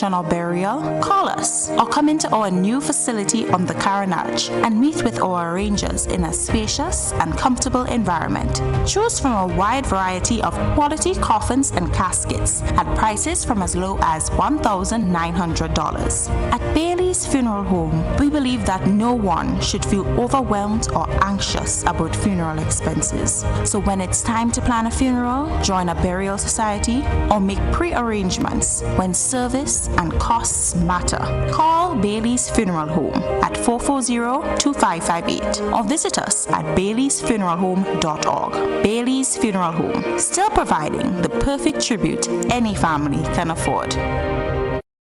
cremation or burial, call us or come into our new facility on the Carenage and meet with our arrangers in a spacious and comfortable environment. Choose from a wide variety of quality coffins and caskets at prices from as low as $1,900. At Bailey's Funeral Home, we believe that no one should feel overwhelmed or anxious about funeral expenses. So when it's time to plan a funeral, join a burial society, or make pre-arrangements when service and costs matter, call Bailey's Funeral Home at 440-2558 or visit us at baileysfuneralhome.org. Bailey's Funeral Home, still providing the perfect tribute any family can afford.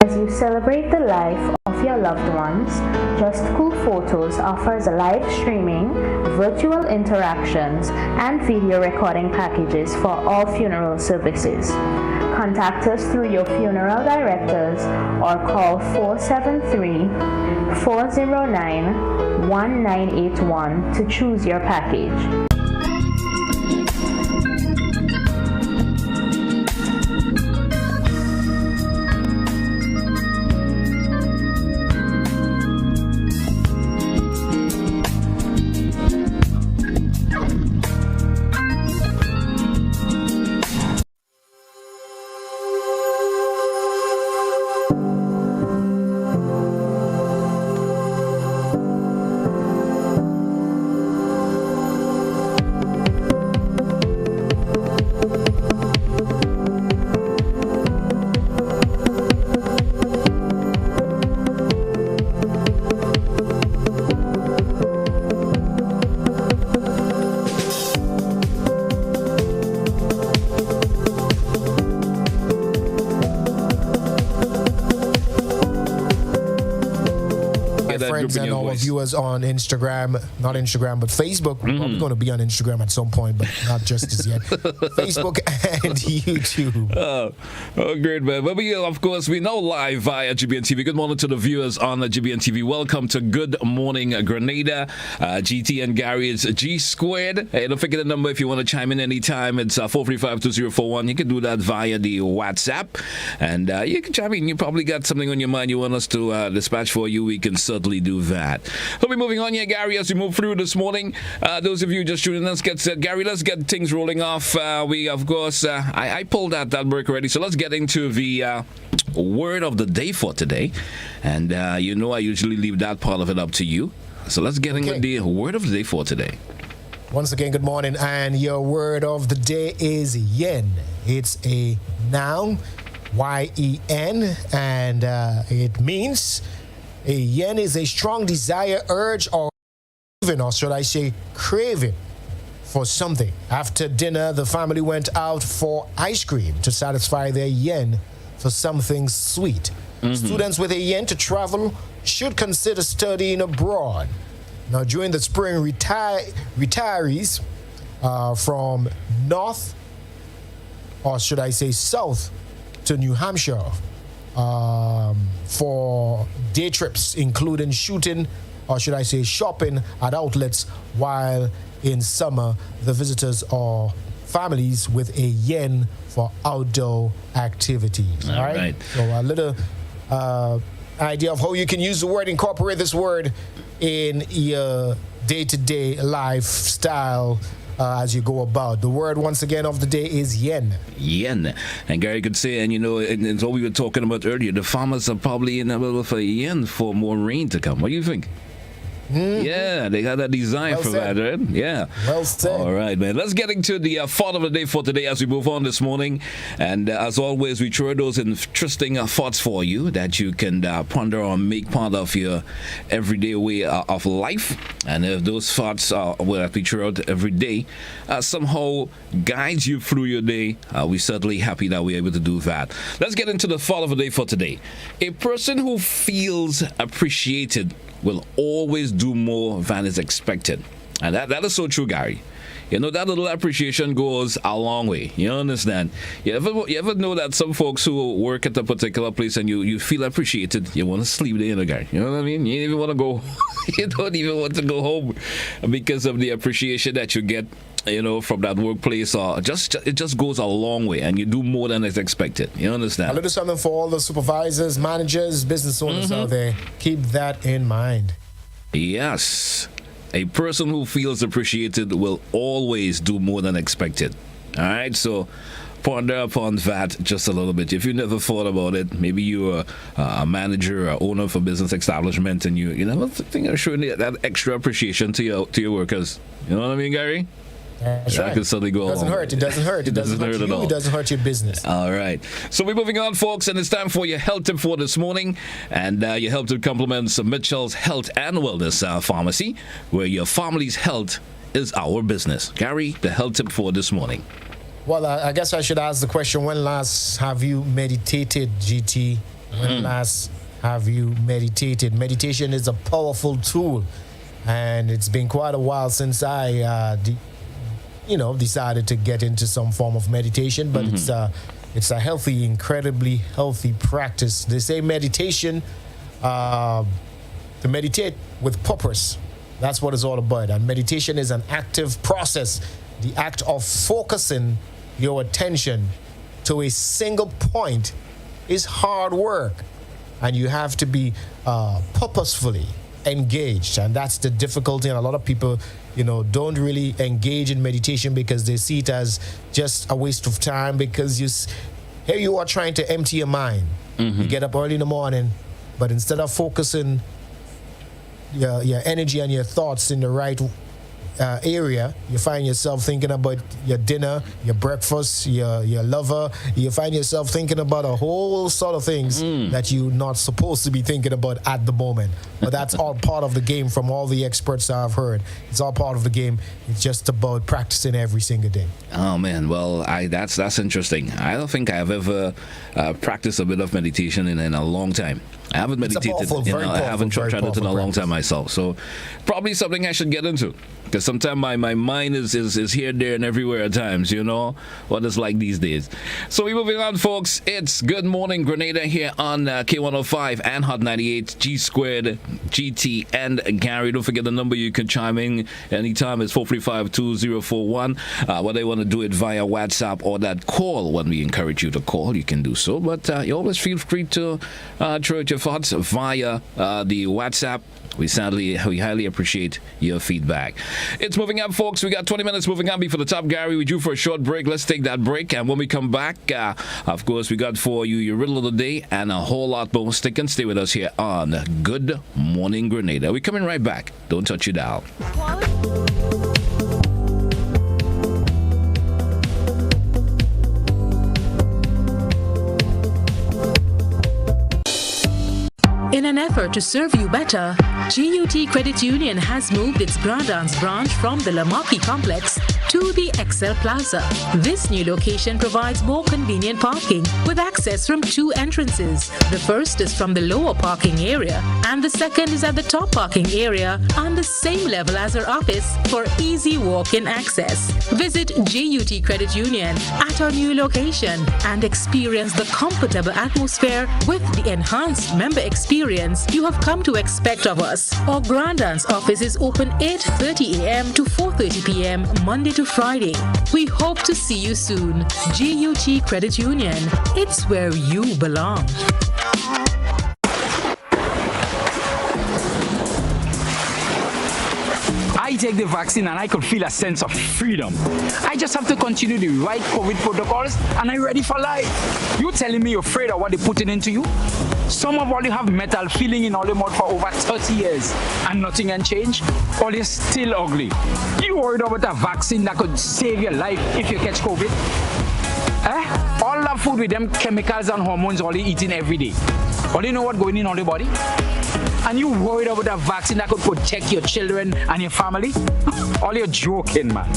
As you celebrate the life of your loved ones, Just Cool Photos offers live streaming, virtual interactions, and video recording packages for all funeral services. Contact us through your funeral directors or call 473-409-1981 to choose your package. And our viewers on Instagram, not Instagram, but Facebook. We're probably going to be on Instagram at some point, but not just as yet. Facebook and YouTube. Oh, great, man. But we, of course, we know live via GBN TV. Good morning to the viewers on the GBN TV. Welcome to Good Morning Grenada. GT and Gary, it's G squared. Hey, don't forget the number if you want to chime in anytime. It's 435-2041. You can do that via the WhatsApp. And you can chime in. You probably got something on your mind you want us to dispatch for you. We can certainly do that. So we're moving on here, Gary, as we move through this morning. Those of you just tuning in, let's get set. Gary, let's get things rolling off. We, of course, I pulled out that break already, so let's get into the word of the day for today. And you know I usually leave that part of it up to you. So let's get in with the word of the day for today. Once again, good morning. And your word of the day is yen. It's a noun, Y-E-N, and it means a yen is a strong desire, urge, or should I say craving for something. After dinner, the family went out for ice cream to satisfy their yen for something sweet. Students with a yen to travel should consider studying abroad. Now, during the spring, retirees from north, or should I say south, to New Hampshire for day trips, including shooting, or should I say shopping at outlets, while in summer, the visitors are families with a yen for outdoor activities. All right? So a little idea of how you can use the word, incorporate this word in your day-to-day lifestyle as you go about. The word, once again, of the day is yen. Yen. And Gary could say, and you know, it's what we were talking about earlier, the farmers are probably in a little for yen for more rain to come. What do you think? Yeah, they got a design for that, right? Yeah. Well said. All right, man. Let's get into the thought of the day for today as we move on this morning. And as always, we throw those interesting thoughts for you that you can ponder or make part of your everyday way of life. And if those thoughts will be thrown out every day, somehow guides you through your day, we're certainly happy that we're able to do that. Let's get into the thought of the day for today. A person who feels appreciated will always do more than is expected. And that is so true, Gary. You know, that little appreciation goes a long way. You understand? You ever know that some folks who work at a particular place and you feel appreciated, you want to sleep there, Gary. You know what I mean? You don't even want to go you don't even want to go home because of the appreciation that you get from that workplace, or it just goes a long way, and you do more than is expected. You understand? A little something for all the supervisors, managers, business owners out there. Keep that in mind. Yes. A person who feels appreciated will always do more than expected. All right, so ponder upon that just a little bit. If you never thought about it, maybe you're a manager or owner of a business establishment, and you never think of showing that extra appreciation to your workers. You know what I mean, Gary? That's that right. can suddenly go It doesn't hurt. It doesn't hurt. It doesn't hurt at you. all. It doesn't hurt your business. All right. So we're moving on, folks, and it's time for your health tip for this morning. And your health tip compliments Mitchell's Health and Wellness Pharmacy, where your family's health is our business. Gary, the health tip for this morning. Well, I guess I should ask the question, when last have you meditated, GT? When last have you meditated? Meditation is a powerful tool, and it's been quite a while since I decided to get into some form of meditation, but it's a healthy, incredibly healthy practice. They say meditation, to meditate with purpose. That's what it's all about. And meditation is an active process, the act of focusing your attention to a single point is hard work, and you have to be purposefully engaged, and that's the difficulty. And a lot of people don't really engage in meditation because they see it as just a waste of time, because here you are trying to empty your mind. You get up early in the morning, but instead of focusing your energy and your thoughts in the right area, you find yourself thinking about your dinner, your breakfast, your lover. You find yourself thinking about a whole sort of things that you're not supposed to be thinking about at the moment. But that's all part of the game from all the experts I've heard. It's all part of the game. It's just about practicing every single day. Oh man, well, that's interesting. I don't think I've ever practiced a bit of meditation in a long time. I haven't meditated. I haven't tried it in a long time myself. So probably something I should get into, because sometimes my mind is here, there, and everywhere at times. What it's like these days. So we're moving on, folks. It's Good Morning Grenada here on K105 and Hot 98 G Squared GT and Gary. Don't forget the number you can chime in anytime. It's 435-2041. Whether you want to do it via WhatsApp or that call, when we encourage you to call, you can do so. But you always feel free to throw out your thoughts via the WhatsApp. We highly appreciate your feedback. It's moving up, folks. We got 20 minutes moving on before the top. Gary, we due for a short break. Let's take that break, and when we come back, of course, we got for you your riddle of the day and a whole lot more. Stay with us here on Good Morning Grenada. We're coming right back. Don't touch your dial. In an effort to serve you better, GUT Credit Union has moved its Grandans branch from the Lamaki complex to the Excel Plaza. This new location provides more convenient parking with access from two entrances. The first is from the lower parking area, and the second is at the top parking area on the same level as our office for easy walk-in access. Visit GUT Credit Union at our new location and experience the comfortable atmosphere with the enhanced member experience you have come to expect of us. Our Grandans office is open 8:30 a.m. to 4:30 p.m. Monday to Friday. We hope to see you soon. GUT Credit Union. It's where you belong. I take the vaccine and I could feel a sense of freedom. I just have to continue the right COVID protocols and I'm ready for life. You telling me you're afraid of what they're putting into you? Some of all you have metal feeling in all your mouth for over 30 years and nothing can change, or you're still ugly. You worried about a vaccine that could save your life if you catch COVID? All that food with them chemicals and hormones all you eating every day. All you know what going in on your body? And you worried about a vaccine that could protect your children and your family? All you're joking, man.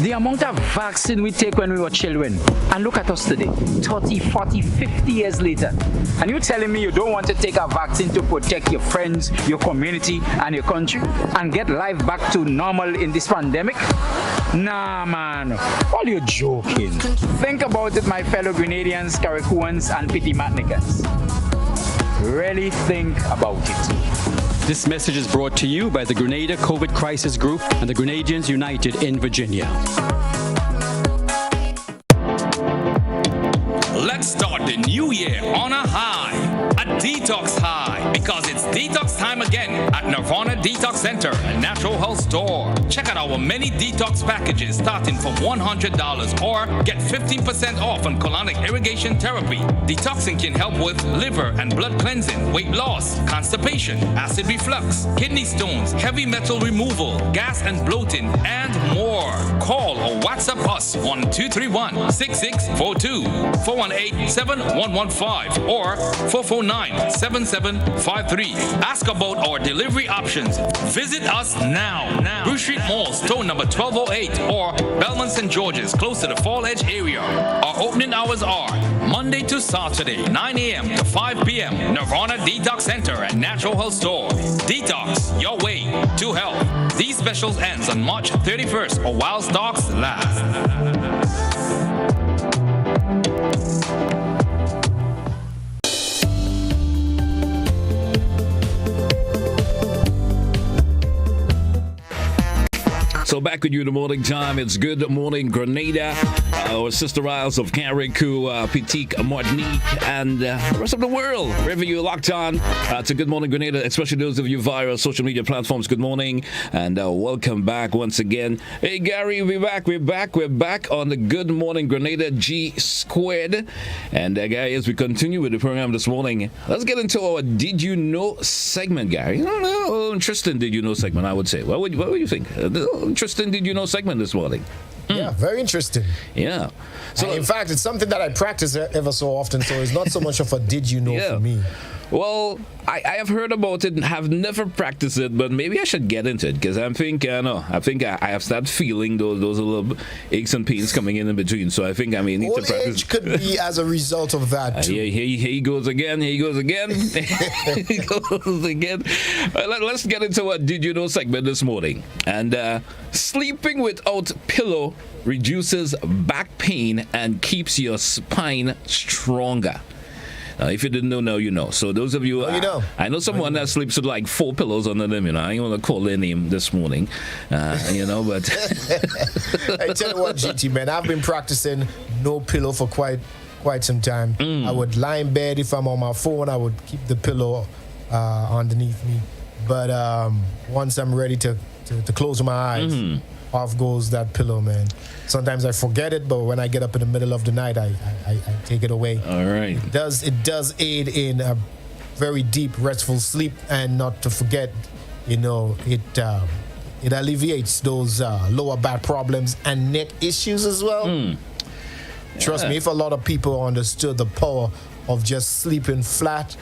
The amount of vaccine we take when we were children, and look at us today, 30, 40, 50 years later. And you're telling me you don't want to take a vaccine to protect your friends, your community, and your country, and get life back to normal in this pandemic? Nah, man. All you're joking. Think about it, my fellow Grenadians, Carriacouans, and Petit Matnicans. Really think about it. This message is brought to you by the Grenada COVID Crisis Group and the Grenadians United in Virginia. Let's start the new year on a high, a detox high, because it's detox time again at Nirvana Detox Center and Natural Health Store. Check out our many detox packages starting from $100 or get 15% off on colonic irrigation therapy. Detoxing can help with liver and blood cleansing, weight loss, constipation, acid reflux, kidney stones, heavy metal removal, gas and bloating, and more. Call or WhatsApp us on 231-6642, 418-7115, or 449-7753. Ask about our delivery options. Visit us now. Bruce Street Mall, store number 1208, or Belmont St. George's, close to the Fall Edge area. Our opening hours are Monday to Saturday, 9 a.m. to 5 p.m. Nirvana Detox Center and Natural Health Store. Detox your way to health. These specials ends on March 31st or while stocks last. So back with you in the morning time. It's Good Morning Grenada. Our sister isles of Carriacou, Petite Martinique, and the rest of the world. Wherever you're locked on to Good Morning Grenada, especially those of you via our social media platforms. Good morning and welcome back once again. Hey Gary, we're back on the Good Morning Grenada G Squared. And Gary, as we continue with the program this morning, let's get into our Did You Know segment, Gary. Interesting Did You Know segment, I would say. What would you think? Interesting Did You Know segment this morning. Yeah, very interesting. Yeah. So in fact, it's something that I practice ever so often, so it's not so much of a did you know for me. Well, I have heard about it and have never practiced it, but maybe I should get into it because I think I have started feeling those little aches and pains coming in between. So I think I may need to practice. Age could be as a result of that too. Here he goes again. He goes again. Let's get into what Did You Know segment this morning. And sleeping without pillow reduces back pain and keeps your spine stronger. If you didn't know, now you know. So those of you, I know someone that sleeps with like 4 pillows under them. I ain't gonna call their name this morning, but I tell you what, GT man, I've been practicing no pillow for quite some time. I would lie in bed. If I'm on my phone, I would keep the pillow underneath me. But once I'm ready to close my eyes, off goes that pillow, man. Sometimes I forget it, but when I get up in the middle of the night, I take it away. All right. It does aid in a very deep, restful sleep, and not to forget, it alleviates those lower back problems and neck issues as well. Trust me, if a lot of people understood the power of just sleeping flat,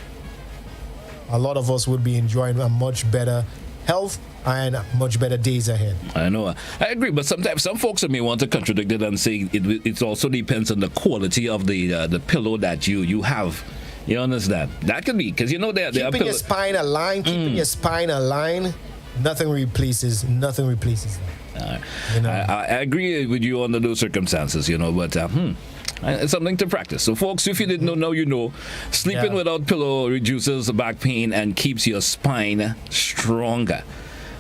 a lot of us would be enjoying a much better health and much better days ahead. I know. I agree, but sometimes some folks may want to contradict it and say it also depends on the quality of the pillow that you have. You understand? That could be because keeping your spine aligned. Keeping your spine aligned. Nothing replaces that. I agree with you under those circumstances. But. It's something to practice. So, folks, if you didn't know, now you know. Sleeping without pillow reduces back pain and keeps your spine stronger.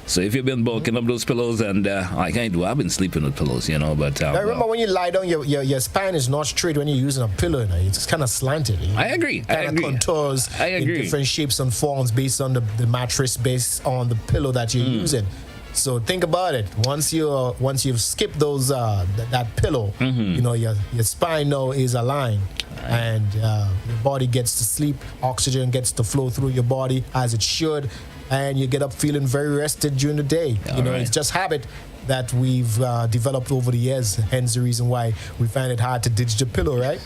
So if you've been bulking up those pillows, and I've been sleeping with pillows, but... I remember when you lie down, your spine is not straight when you're using a pillow. It's kind of slanted. I agree. Kind of contours in different shapes and forms based on the mattress, based on the pillow that you're using. So think about it. Once you've skipped those that pillow, your spine now is aligned, and your body gets to sleep. Oxygen gets to flow through your body as it should, and you get up feeling very rested during the day. It's just habit that we've developed over the years. Hence the reason why we find it hard to ditch the pillow, right?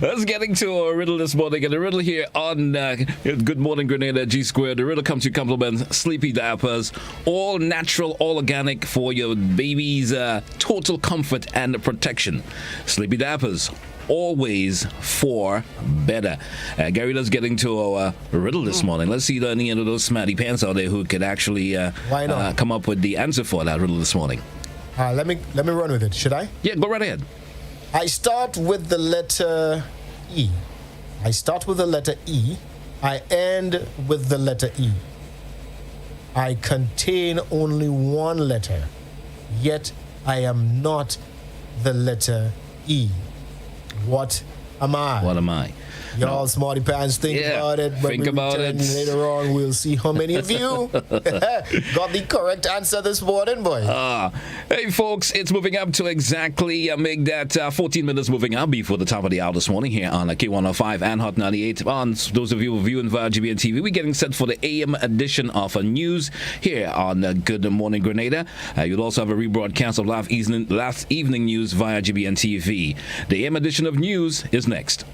Let's get into a riddle this morning. And the riddle here on Good Morning Grenada G Squared. The riddle comes to compliment Sleepy Diapers. All natural, all organic for your baby's total comfort and protection. Sleepy Diapers. Always for better. Gary, let's get into our riddle this morning. Let's see any of those smarty pants out there who could actually come up with the answer for that riddle this morning. Let me run with it. Should I? Yeah, go right ahead. I start with the letter E. I end with the letter E. I contain only one letter, yet I am not the letter E. What am I? What am I? Y'all smarty pants, think about it. But think about it. Later on, we'll see how many of you got the correct answer this morning, boy. Hey, folks, it's moving up to exactly make that 14 minutes moving up before the top of the hour this morning here on K105 and Hot 98. On those of you who viewing via GBN TV, we're getting set for the AM edition of news here on Good Morning Grenada. You'll also have a rebroadcast of last evening news via GBN TV. The AM edition of news is next.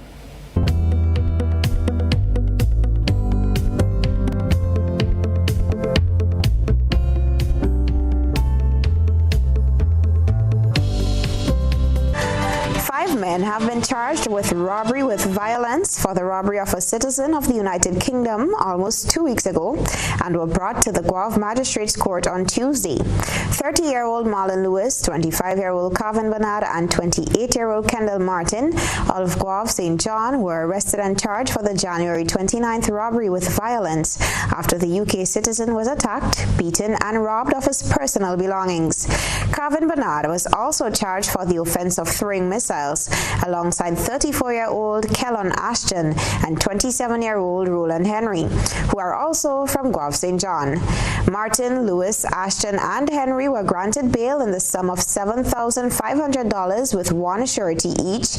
Men have been charged with robbery with violence for the robbery of a citizen of the United Kingdom almost 2 weeks ago and were brought to the Guelph Magistrates Court on Tuesday. 30-year-old Marlon Lewis, 25-year-old Calvin Bernard, and 28-year-old Kendall Martin, all of Guelph St. John, were arrested and charged for the January 29th robbery with violence after the UK citizen was attacked, beaten, and robbed of his personal belongings. Calvin Bernard was also charged for the offense of throwing missiles, alongside 34-year-old Kellon Ashton and 27-year-old Roland Henry, who are also from Guelph St. John. Martin, Lewis, Ashton, and Henry were granted bail in the sum of $7,500 with one surety each.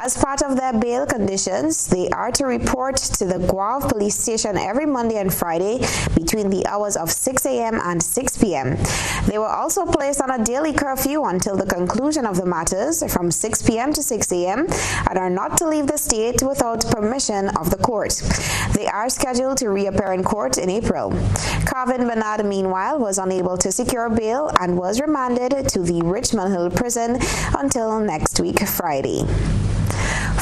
As part of their bail conditions, they are to report to the Guelph Police Station every Monday and Friday between the hours of 6 a.m. and 6 p.m. They were also placed on a daily curfew until the conclusion of the matters from 6 p.m. to 6 a.m. and are not to leave the state without permission of the court. They are scheduled to reappear in court in April. Calvin Bernard, meanwhile, was unable to secure bail and was remanded to the Richmond Hill prison until next week, Friday.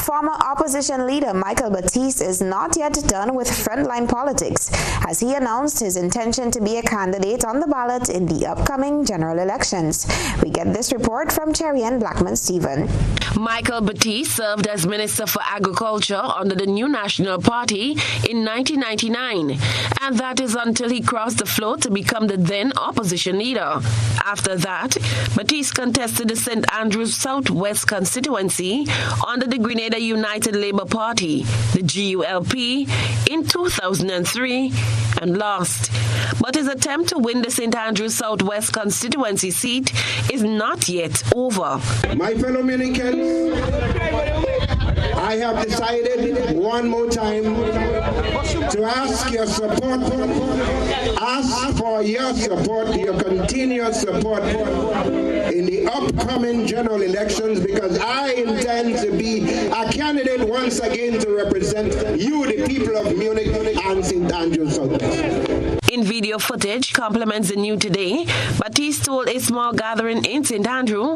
Former opposition leader Michael Batiste is not yet done with frontline politics, as he announced his intention to be a candidate on the ballot in the upcoming general elections. We get this report from Cherry-Ann Blackman-Stephen. Michael Batiste served as Minister for Agriculture under the New National Party in 1999, and that is until he crossed the floor to become the then opposition leader. After that, Batiste contested the St. Andrews Southwest constituency under the Grenada United Labour Party, the GULP, in 2003 and lost. But his attempt to win the St. Andrews Southwest constituency seat is not yet over. My fellow Dominicans, I have decided one more time to ask your support, ask for your support, your continuous support in the upcoming general elections, because I intend to be a candidate once again to represent you, the people of Munich and St. Andrews Southwest. In video footage complements the news today, Batiste told a small gathering in St. Andrew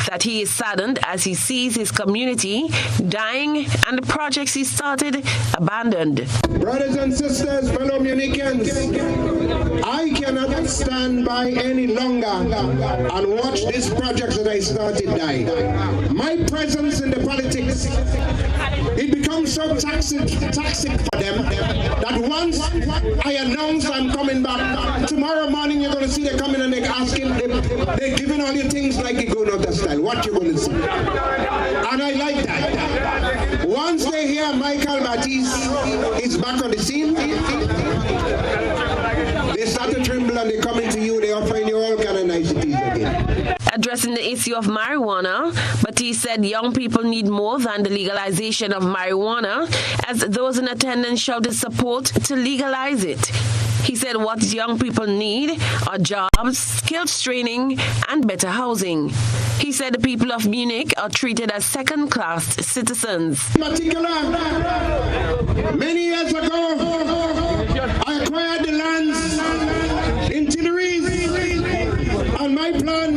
that he is saddened as he sees his community dying and the projects he started abandoned. Brothers and sisters, fellow Municans, I cannot stand by any longer and watch these projects that I started die. My presence in the politics, it becomes so toxic for them that once I announce I'm coming back, tomorrow morning you're going to see they coming and they're asking, they're giving all your things like you're going out of style. What you going to see? And I like that. Once they hear Michael Batiste is back on the scene, they start to tremble and they come into you, they offering you all kind of niceties again. Addressing the issue of marijuana, Batiste said young people need more than the legalization of marijuana, as those in attendance shouted support to legalize it. He said what young people need are jobs, skills training, and better housing. He said the people of Munich are treated as second-class citizens. In particular, many years ago, I acquired the lands in Tenerife, and my plan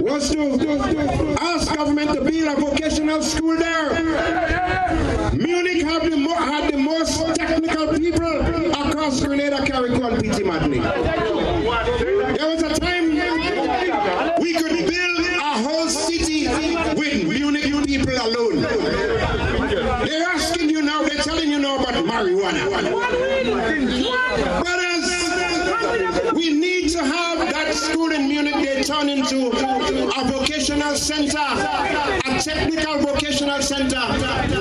was to ask government to build a vocational school there. Munich had the most technical people across Grenada, Carriacou, and Petit Martinique. There was a time we could build a whole city with Munich people alone. They're asking you now, they're telling you now about marijuana. Brothers, We need to have that school in Munich they turn into a vocational center, a technical vocational center,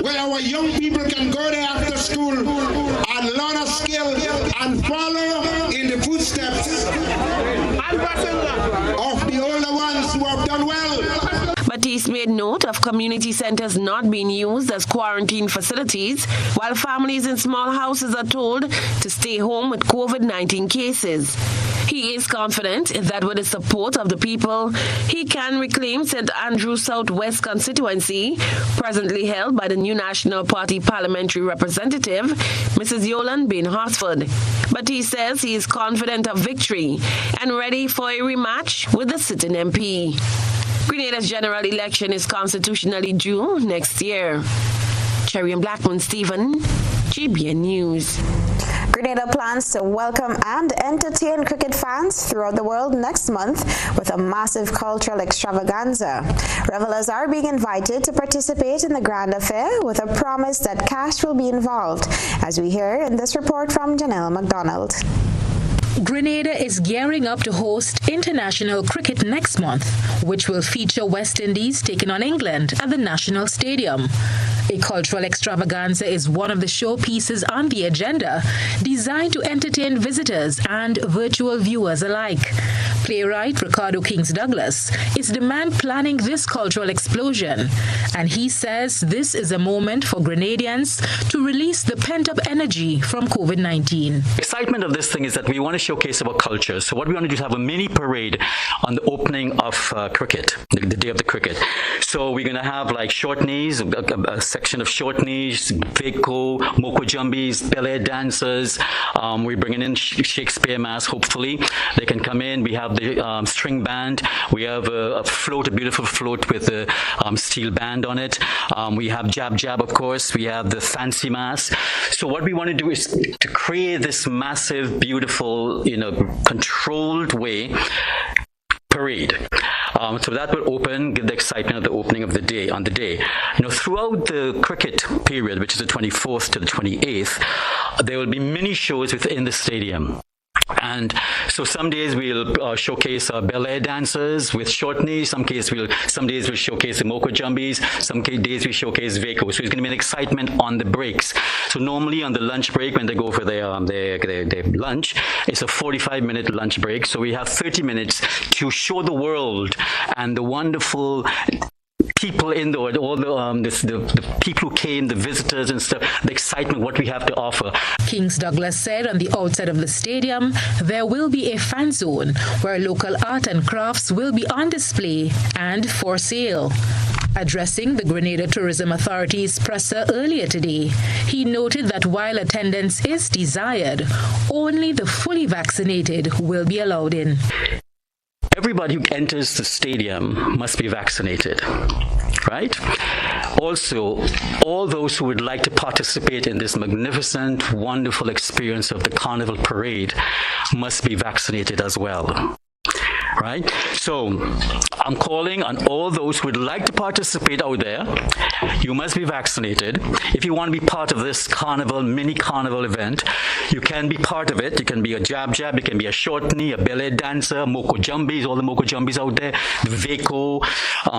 where our young people can go there after school and learn a skill and follow in the footsteps of the older ones who have done well. Batiste made note of community centers not being used as quarantine facilities, while families in small houses are told to stay home with COVID-19 cases. He is confident that with the support of the people, he can reclaim St. Andrews Southwest constituency, presently held by the New National Party parliamentary representative, Mrs. Yolande Bain Horsford. But he says he is confident of victory and ready for a rematch with the sitting MP. Grenada's general election is constitutionally due next year. Cherry and Blackman Stephen, GBN News. Grenada plans to welcome and entertain cricket fans throughout the world next month with a massive cultural extravaganza. Revelers are being invited to participate in the grand affair with a promise that cash will be involved, as we hear in this report from Janelle McDonald. Grenada is gearing up to host international cricket next month, which will feature West Indies taking on England at the National Stadium. A cultural extravaganza is one of the showpieces on the agenda, designed to entertain visitors and virtual viewers alike. Playwright Ricardo Kings-Douglas is the man planning this cultural explosion, and he says this is a moment for Grenadians to release the pent-up energy from COVID-19. Excitement of this thing is that we want to showcase our culture. So what we want to do is have a mini parade on the opening of cricket, the day of the cricket. So we're going to have like short knees, a section of short knees, Veko, Moko Jumbis, ballet dancers. We're bringing in Shakespeare Mass, hopefully. They can come in. We have the string band. We have a float, a beautiful float with a steel band on it. We have Jab Jab, of course. We have the fancy mass. So what we want to do is to create this massive, beautiful, controlled way parade. So that will give the excitement of the opening of the day, on the day. Throughout the cricket period, which is the 24th to the 28th, there will be mini shows within the stadium. And so some days we'll showcase ballet dancers with short knees. Some days we'll showcase the Moko Jumbis. Some days we showcase Veko. So it's going to be an excitement on the breaks. So normally on the lunch break, when they go for their lunch, it's a 45-minute lunch break. So we have 30 minutes to show the world and the wonderful people in all the people who came, the visitors and stuff, the excitement, what we have to offer. Kings-Douglas said on the outside of the stadium, there will be a fan zone where local art and crafts will be on display and for sale. Addressing the Grenada Tourism Authority's presser earlier today, he noted that while attendance is desired, only the fully vaccinated will be allowed in. Everybody who enters the stadium must be vaccinated, right? Also, all those who would like to participate in this magnificent, wonderful experience of the Carnival Parade must be vaccinated as well. Right? So I'm calling on all those who would like to participate out there. You must be vaccinated. If you want to be part of this carnival, mini carnival event, you can be part of it. You can be a jab, you can be a short knee, a ballet dancer, Moko Jumbis, all the Moko Jumbis out there, the Veko,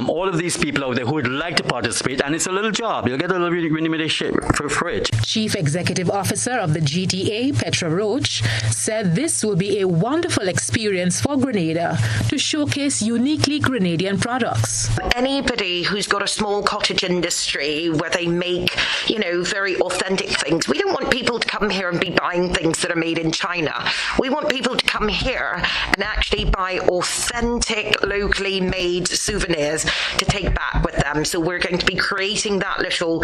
all of these people out there who would like to participate. And it's a little job. You'll get a little remuneration for it. Chief Executive Officer of the GTA, Petra Roach, said this will be a wonderful experience for Grenada to showcase uniquely Grenadian products. Anybody who's got a small cottage industry where they make, very authentic things. We don't want people to come here and be buying things that are made in China. We want people to come here and actually buy authentic, locally made souvenirs to take back with them. So we're going to be creating that little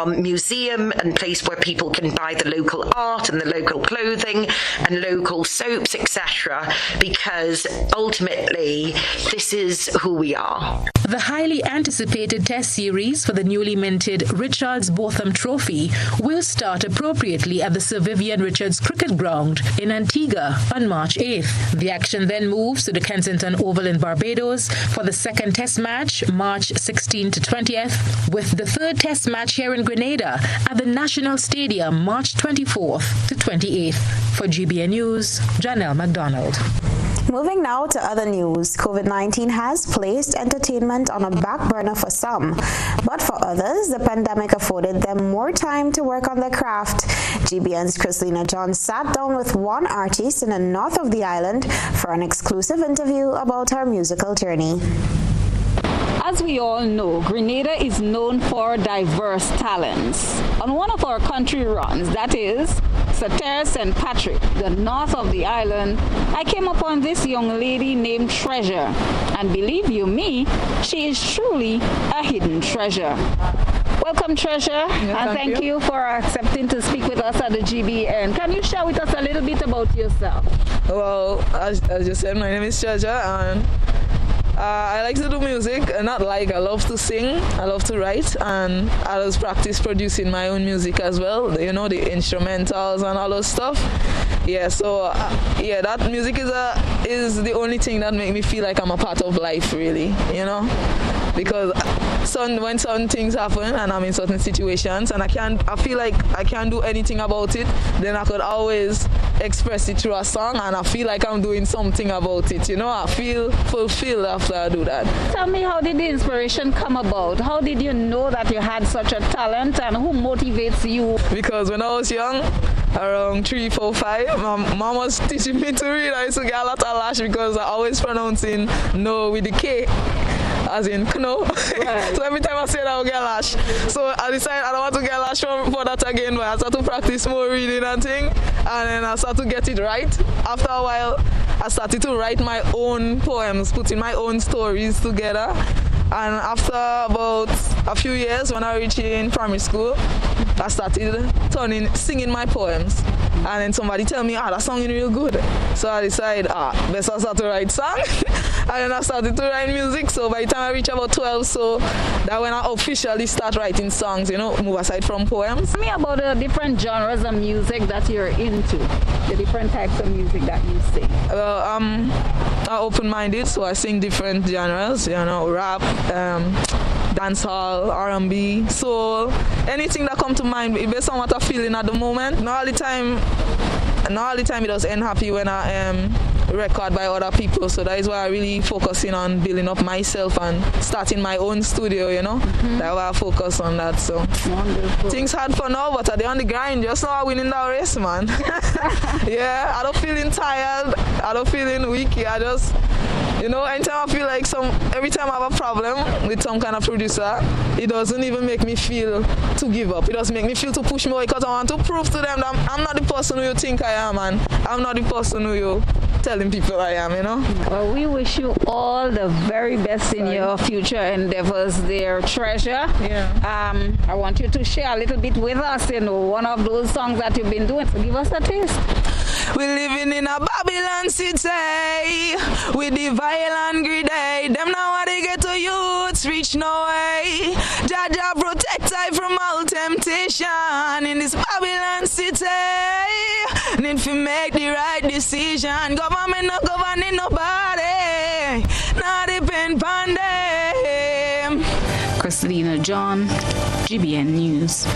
museum and place where people can buy the local art and the local clothing and local soaps, etc. Because ultimately, this is who we are. The highly anticipated test series for the newly minted Richards Botham Trophy will start appropriately at the Sir Vivian Richards Cricket Ground in Antigua on March 8th. The action then moves to the Kensington Oval in Barbados for the second test match, March 16 to 20th, with the third test match here in Grenada at the National Stadium, March 24th to 28th. For GBN News, Janelle McDonald. Moving now to other news, COVID-19 has placed entertainment on a back burner for some, but for others, the pandemic afforded them more time to work on their craft. GBN's Christina John sat down with one artist in the north of the island for an exclusive interview about her musical journey. As we all know, Grenada is known for diverse talents. On one of our country runs, that is, St. Patrick, the north of the island, I came upon this young lady named Treasure. And believe you me, she is truly a hidden treasure. Welcome, Treasure, and thank you for accepting to speak with us at the GBN. Can you share with us a little bit about yourself? Well, as you said, my name is Treasure, and I like to do music, and I love to sing, I love to write, and I just practice producing my own music as well, you know, the instrumentals and all those stuff. Yeah, so that music is the only thing that makes me feel like I'm a part of life, really, you know, because when certain things happen and I'm in certain situations and I feel like I can't do anything about it, then I could always express it through a song, and I feel like I'm doing something about it, you know. I feel fulfilled after I do that. Tell me, how did the inspiration come about? How did you know that you had such a talent, and who motivates you? Because when I was young, around 3, 4, 5, my mom was teaching me to read. I used to get a lot of lash because I always pronouncing no with the K, as in no. Right. So every time I say that, I will get lash. So I decided I don't want to get lash for that again, but I started to practice more reading and thing, and then I started to get it right. After a while, I started to write my own poems, putting my own stories together. And after about a few years, when I reached in primary school, I started singing my poems. And then somebody tell me, that song is real good. So I decided, best I start to write song. And then I started to write music. So by the time I reached about 12, so that when I officially start writing songs, you know, move aside from poems. Tell me about the different genres of music that you're into, the different types of music that you sing. Well, I'm open-minded, so I sing different genres, you know, rap, dancehall, R&B, soul, anything that comes to mind based on what I'm feeling at the moment. Not all the time it does end happy when I am recorded by other people, so that is why I really focusing on building up myself and starting my own studio, you know. That's why I focus on that. So wonderful. Things hard for now, but they're on the grind. Just now I'm winning that race, man. Yeah, I don't feeling tired, I don't feeling weak. I just, you know, anytime I feel like every time I have a problem with some kind of producer, it doesn't even make me feel to give up. It doesn't make me feel to push more, because I want to prove to them that I'm not the person who you think I am, and I'm not the person who you telling people I am, you know. Well, we wish you all the very best in your future endeavors there, Treasure. Yeah. I want you to share a little bit with us, you know, one of those songs that you've been doing. So give us a taste. We're living in a Babylon city with the violent greedy. Them now what they get to youths reach no way. Jaja protect I from all temptation in this Babylon city. Need to make the right decision. Government not governing nobody. Not depend on them. Christina John, GBN News.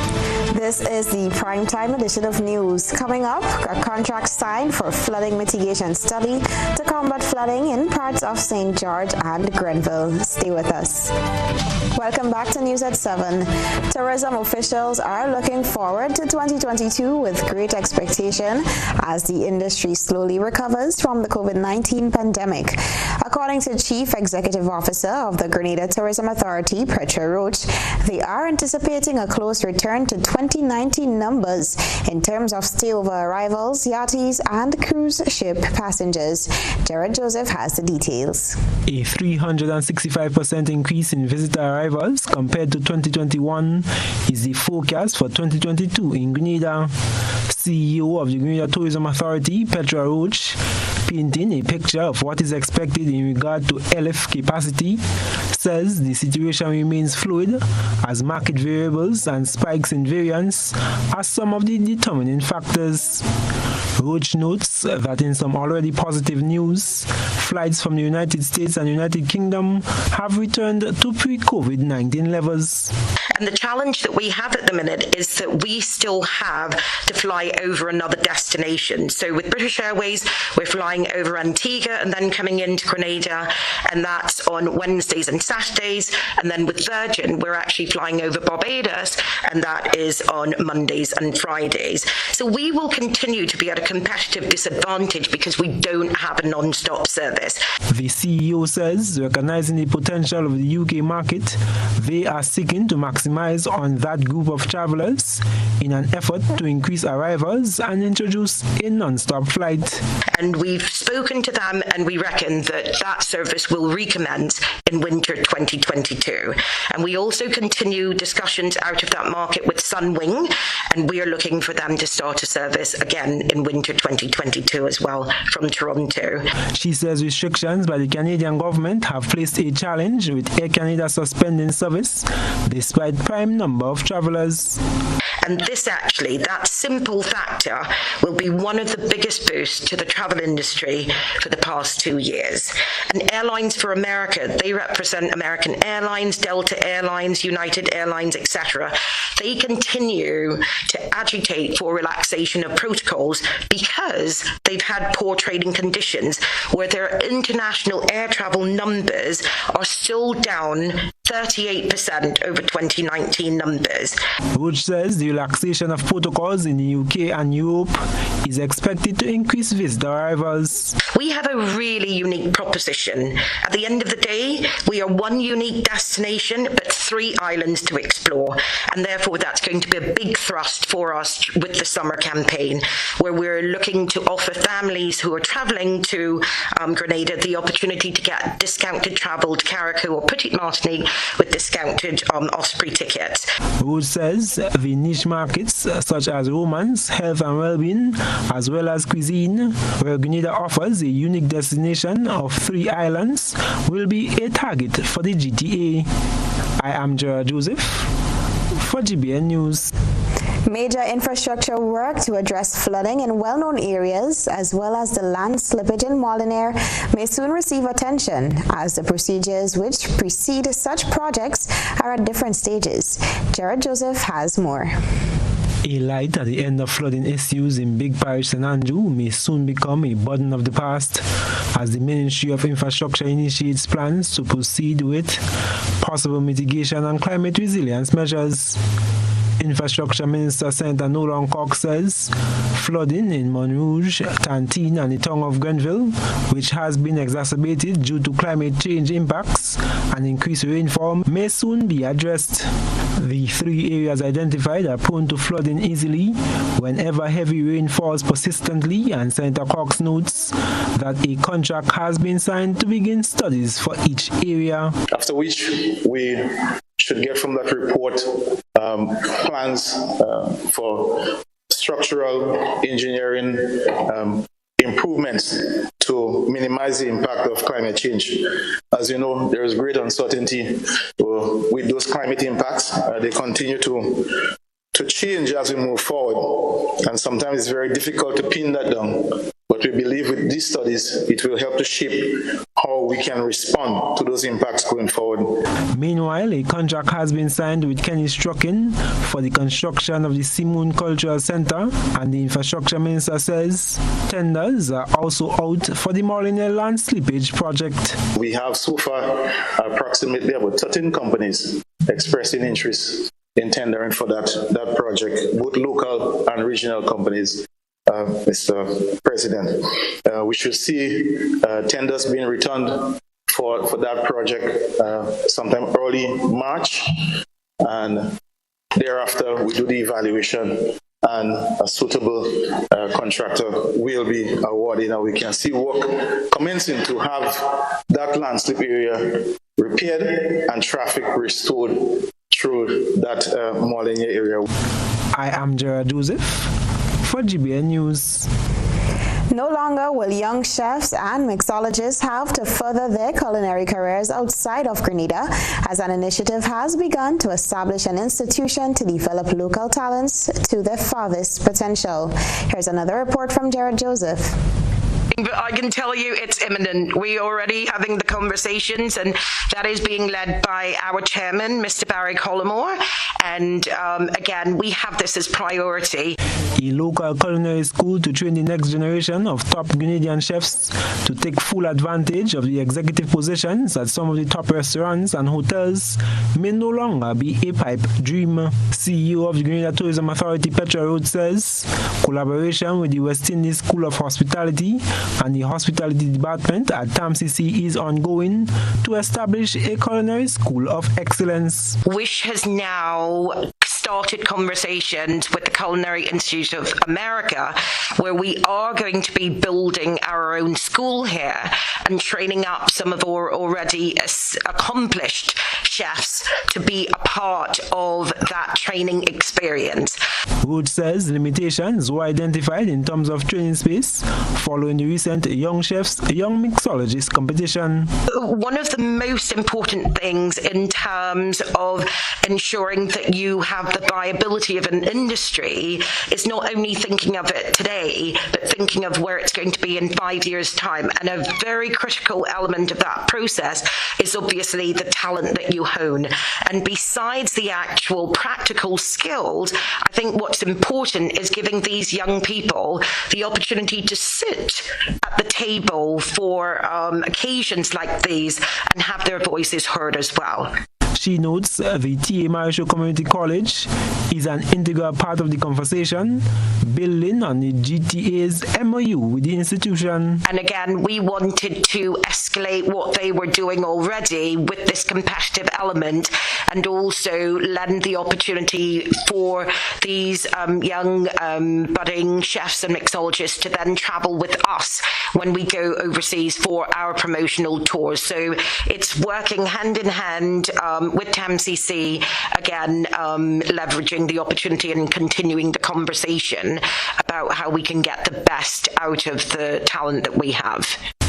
This is the primetime edition of news. Coming up, a contract signed for flooding mitigation study to combat flooding in parts of St. George and Grenville. Stay with us. Welcome back to News at 7. Tourism officials are looking forward to 2022 with great expectation as the industry slowly recovers from the COVID-19 pandemic. According to Chief Executive Officer of the Grenada Tourism Authority, Petra Roach, they are anticipating a close return to 2019 numbers in terms of stayover arrivals, yachties, and cruise ship passengers. Jared Joseph has the details. A 365% increase in visitor arrivals compared to 2021 is the forecast for 2022 in Grenada. CEO of the Grenada Tourism Authority, Petra Roach, painting a picture of what is expected in regard to LF capacity, says the situation remains fluid as market variables and spikes in variance are some of the determining factors. Roach notes that in some already positive news, flights from the United States and United Kingdom have returned to pre-COVID-19 levels. And the challenge that we have at the minute is that we still have to fly over another destination. So with British Airways, we're flying over Antigua and then coming into Grenada, and that's on Wednesdays and Saturdays. And then with Virgin, we're actually flying over Barbados, and that is on Mondays and Fridays. So we will continue to be at a competitive disadvantage because we don't have a non-stop service. The CEO says, recognizing the potential of the UK market, they are seeking to maximize on that group of travelers in an effort to increase arrivals and introduce a non-stop flight. And we've spoken to them, and we reckon that service will recommence in winter 2022. And we also continue discussions out of that market with Sunwing, and we are looking for them to start a service again in winter 2022 as well from Toronto. She says restrictions by the Canadian government have placed a challenge with Air Canada suspending service despite prime number of travelers. And this actually, that simple factor, will be one of the biggest boosts to the travel industry for the past 2 years. And Airlines for America, they represent American Airlines, Delta Airlines, United Airlines, etc. They continue to agitate for relaxation of protocols because they've had poor trading conditions where their international air travel numbers are still down 38% over 2019 numbers. Which says the relaxation of protocols in the UK and Europe is expected to increase visitor arrivals. We have a really unique proposition. At the end of the day, we are one unique destination but 3 islands to explore, and therefore that's going to be a big thrust for us with the summer campaign, where we're looking to offer families who are travelling to Grenada the opportunity to get discounted travel to Carriacou or Petit Martinique with discounted Osprey tickets. Wood says the niche markets such as romance, health and well-being, as well as cuisine, where Grenada offers a unique destination of 3 islands, will be a target for the GTA. I am Gerard Joseph for GBN News. Major infrastructure work to address flooding in well-known areas as well as the land slippage in Molinaire may soon receive attention as the procedures which precede such projects are at different stages. Gerard Joseph has more. A light at the end of flooding issues in Big Parish St. Andrew may soon become a burden of the past as the Ministry of Infrastructure initiates plans to proceed with possible mitigation and climate resilience measures. Infrastructure Minister Senator Nolan Cox says flooding in Montrouge, Tantine and the town of Grenville, which has been exacerbated due to climate change impacts and increased rainfall, may soon be addressed. The 3 areas identified are prone to flooding easily whenever heavy rain falls persistently, and Senator Cox notes that a contract has been signed to begin studies for each area. After which we should get from that report plans for structural engineering improvements to minimize the impact of climate change. As you know, there is great uncertainty with those climate impacts. They continue to change as we move forward, and sometimes it's very difficult to pin that down. But we believe with these studies, it will help to shape how we can respond to those impacts going forward. Meanwhile, a contract has been signed with Kenny Strucken for the construction of the Simoon Cultural Center, and the Infrastructure Minister says tenders are also out for the Molinaire land slippage project. We have so far approximately about 13 companies expressing interest in tendering for that project, both local and regional companies. Mr. President, we should see tenders being returned for that project sometime early March, and thereafter we do the evaluation and a suitable contractor will be awarded, and we can see work commencing to have that landslip area repaired and traffic restored through that Molinaire area. I am Gerard Joseph for GBN News. No longer will young chefs and mixologists have to further their culinary careers outside of Grenada, as an initiative has begun to establish an institution to develop local talents to their farthest potential. Here's another report from Gerard Joseph. But I can tell you it's imminent. We're already having the conversations, and that is being led by our chairman, Mr. Barry Collymore. And again, we have this as priority. A local culinary school to train the next generation of top Grenadian chefs to take full advantage of the executive positions at some of the top restaurants and hotels may no longer be a pipe dream. CEO of the Grenada Tourism Authority, Petra Rhodes, says collaboration with the West Indies School of Hospitality and the Hospitality Department at TAMCC is ongoing to establish a culinary school of excellence. WISH has now started conversations with the Culinary Institute of America, where we are going to be building our own school here and training up some of our already accomplished chefs to be a part of that training experience. Rhodes says limitations were identified in terms of training space following the recent Young Chefs, Young Mixologists competition. One of the most important things in terms of ensuring that you have the viability of an industry is not only thinking of it today, but thinking of where it's going to be in 5 years' time. And a very critical element of that process is obviously the talent that you hone. And besides the actual practical skills, I think what's important is giving these young people the opportunity to sit at the table for occasions like these and have their voices heard as well. She notes the T.A. Marisho Community College is an integral part of the conversation, building on the GTA's MOU with the institution. And again, we wanted to escalate what they were doing already with this competitive element, and also lend the opportunity for these young budding chefs and mixologists to then travel with us when we go overseas for our promotional tours. So it's working hand in hand with TAMCC, again, leveraging the opportunity and continuing the conversation about how we can get the best out of the talent that we have.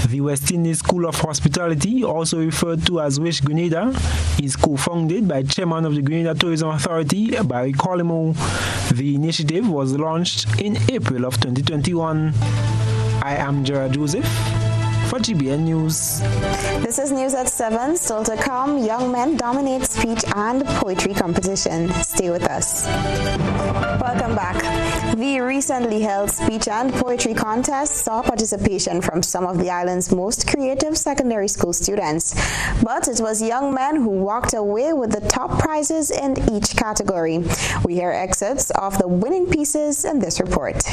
The West Indies School of Hospitality, also referred to as WISH Grenada, is co-founded by Chairman of the Grenada Tourism Authority, Barry Collymore. The initiative was launched in April of 2021. I am Gerard Joseph for GBN News. This is News at 7. Still to come, young men dominate speech and poetry competition. Stay with us. Welcome back. The recently held speech and poetry contest saw participation from some of the island's most creative secondary school students. But it was young men who walked away with the top prizes in each category. We hear excerpts of the winning pieces in this report.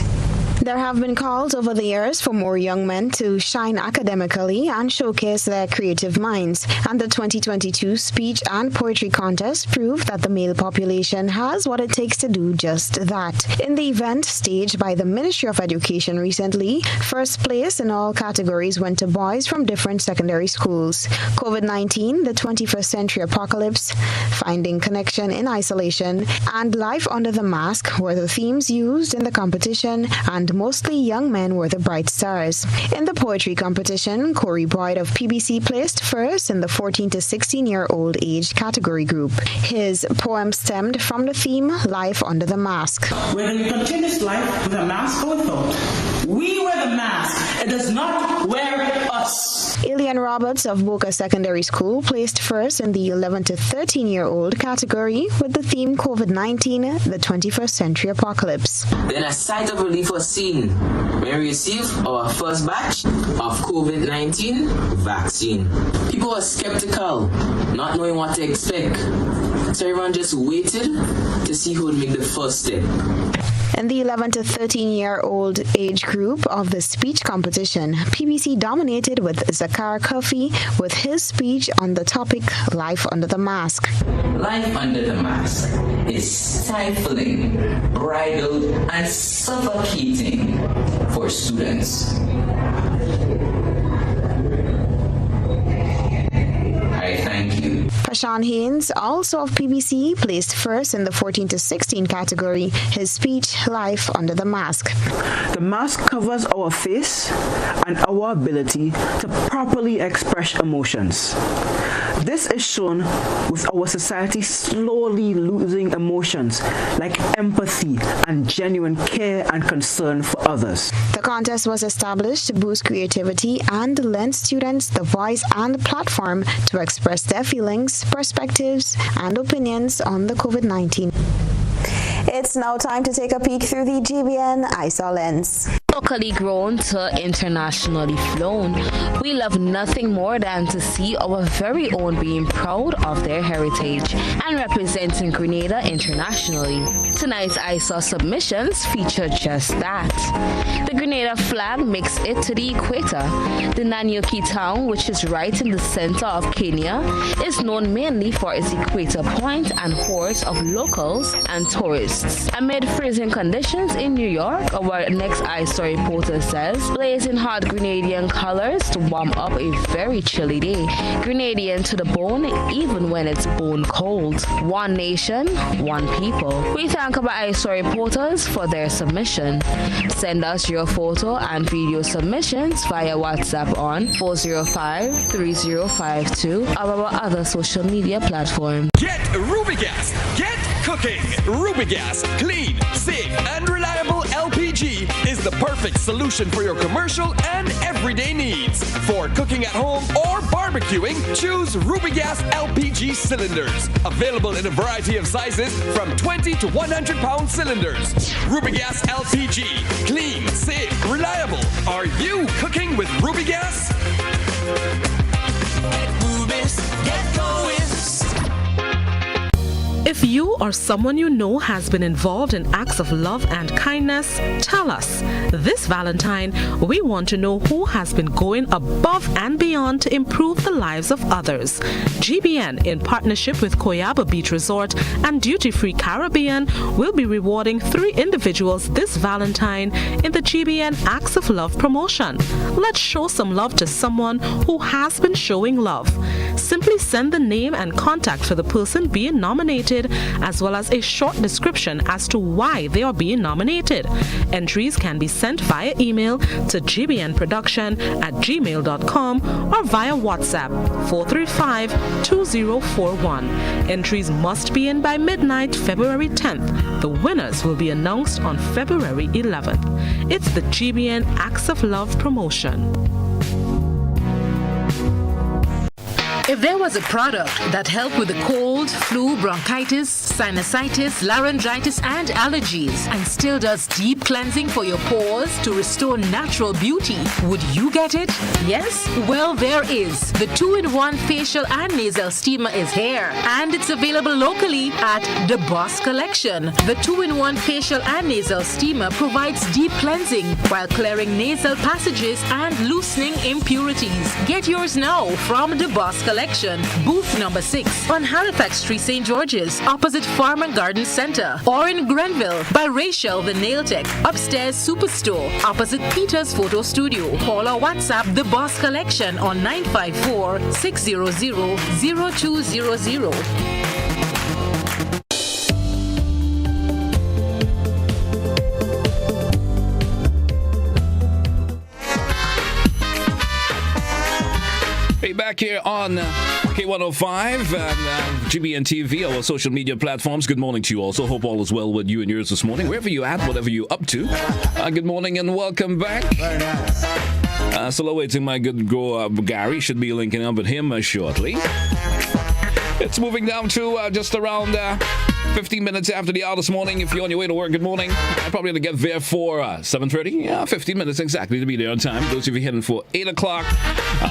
There have been calls over the years for more young men to shine academically and showcase their creative minds, and the 2022 speech and poetry contest proved that the male population has what it takes to do just that. In the event staged by the Ministry of Education recently, first place in all categories went to boys from different secondary schools. COVID-19, the 21st Century Apocalypse, Finding Connection in Isolation, and Life Under the Mask were the themes used in the competition, and mostly young men were the bright stars. In the poetry competition, Corey Boyd of PBC placed first in the 14 to 16-year-old age category group. His poem stemmed from the theme Life Under the Mask. Whether you continue life with a mask or without, we wear the mask. It does not wear us. Elian Roberts of Boca Secondary School placed first in the 11 to 13-year-old category with the theme COVID-19, the 21st Century Apocalypse. Then a sight of relief was seen when we received our first batch of COVID-19 vaccine. People were skeptical, not knowing what to expect. So everyone just waited to see who would make the first step. In the 11 to 13-year-old age group of the speech competition, PBC dominated with Zakar Kofi with his speech on the topic Life Under the Mask. Life under the mask is stifling, bridled, and suffocating for students. I thank you. Prashan Haynes, also of PBC, placed first in the 14 to 16 category. His speech, Life Under the Mask. The mask covers our face and our ability to properly express emotions. This is shown with our society slowly losing emotions like empathy and genuine care and concern for others. The contest was established to boost creativity and lend students the voice and platform to express their feelings, perspectives, and opinions on the COVID-19. It's now time to take a peek through the GBN ISA lens. Locally grown to internationally flown, we love nothing more than to see our very own being proud of their heritage and representing Grenada internationally. Tonight's ISA submissions feature just that. The Grenada flag makes it to the equator. The Nanyuki town, which is right in the center of Kenya, is known mainly for its equator point and hordes of locals and tourists. Amid freezing conditions in New York, our next ISA reporter says, blazing hot Grenadian colors to warm up a very chilly day. Grenadian to the bone, even when it's bone cold. One nation, one people. We thank our ISA reporters for their submission. Send us your photo and video submissions via WhatsApp on 405-3052 or our other social media platform. Get Rubigas. Get cooking. Rubigas, clean, safe, and reliable LPG is the perfect solution for your commercial and everyday needs. For cooking at home or barbecuing, choose Rubigas LPG cylinders. Available in a variety of sizes from 20 to 100 pound cylinders. Rubigas LPG, clean, safe, reliable. Are you cooking with Rubigas? Get Rubis, get going. If you or someone you know has been involved in acts of love and kindness, tell us. This Valentine, we want to know who has been going above and beyond to improve the lives of others. GBN, in partnership with Koyaba Beach Resort and Duty Free Caribbean, will be rewarding 3 individuals this Valentine in the GBN Acts of Love promotion. Let's show some love to someone who has been showing love. Simply send the name and contact for the person being nominated, as well as a short description as to why they are being nominated. Entries can be sent via email to gbnproduction@gmail.com or via WhatsApp 435-2041. Entries must be in by midnight February 10th. The winners will be announced on February 11th. It's the GBN Acts of Love promotion. If there was a product that helped with the cold, flu, bronchitis, sinusitis, laryngitis, and allergies, and still does deep cleansing for your pores to restore natural beauty, would you get it? Yes? Well, there is. The 2-in-1 facial and nasal steamer is here, and it's available locally at The Boss Collection. The 2-in-1 facial and nasal steamer provides deep cleansing while clearing nasal passages and loosening impurities. Get yours now from The Boss Collection. Booth number 6 on Halifax Street, St. George's, opposite Farm and Garden Center, or in Grenville by Rachel the Nail Tech, upstairs Superstore, opposite Peter's Photo Studio. Call or WhatsApp The Boss Collection on 954-600-0200. Back here on K105 and GBN TV, our social media platforms. Good morning to you also. Hope all is well with you and yours this morning. Wherever you're at, whatever you're up to. Good morning and welcome back. Still awaiting my good girl Gary. Should be linking up with him shortly. It's moving down to just around 15 minutes after the hour this morning. If you're on your way to work, good morning. I'm probably going to get there for 7:30. Yeah, 15 minutes exactly to be there on time. Those of you heading for 8 o'clock,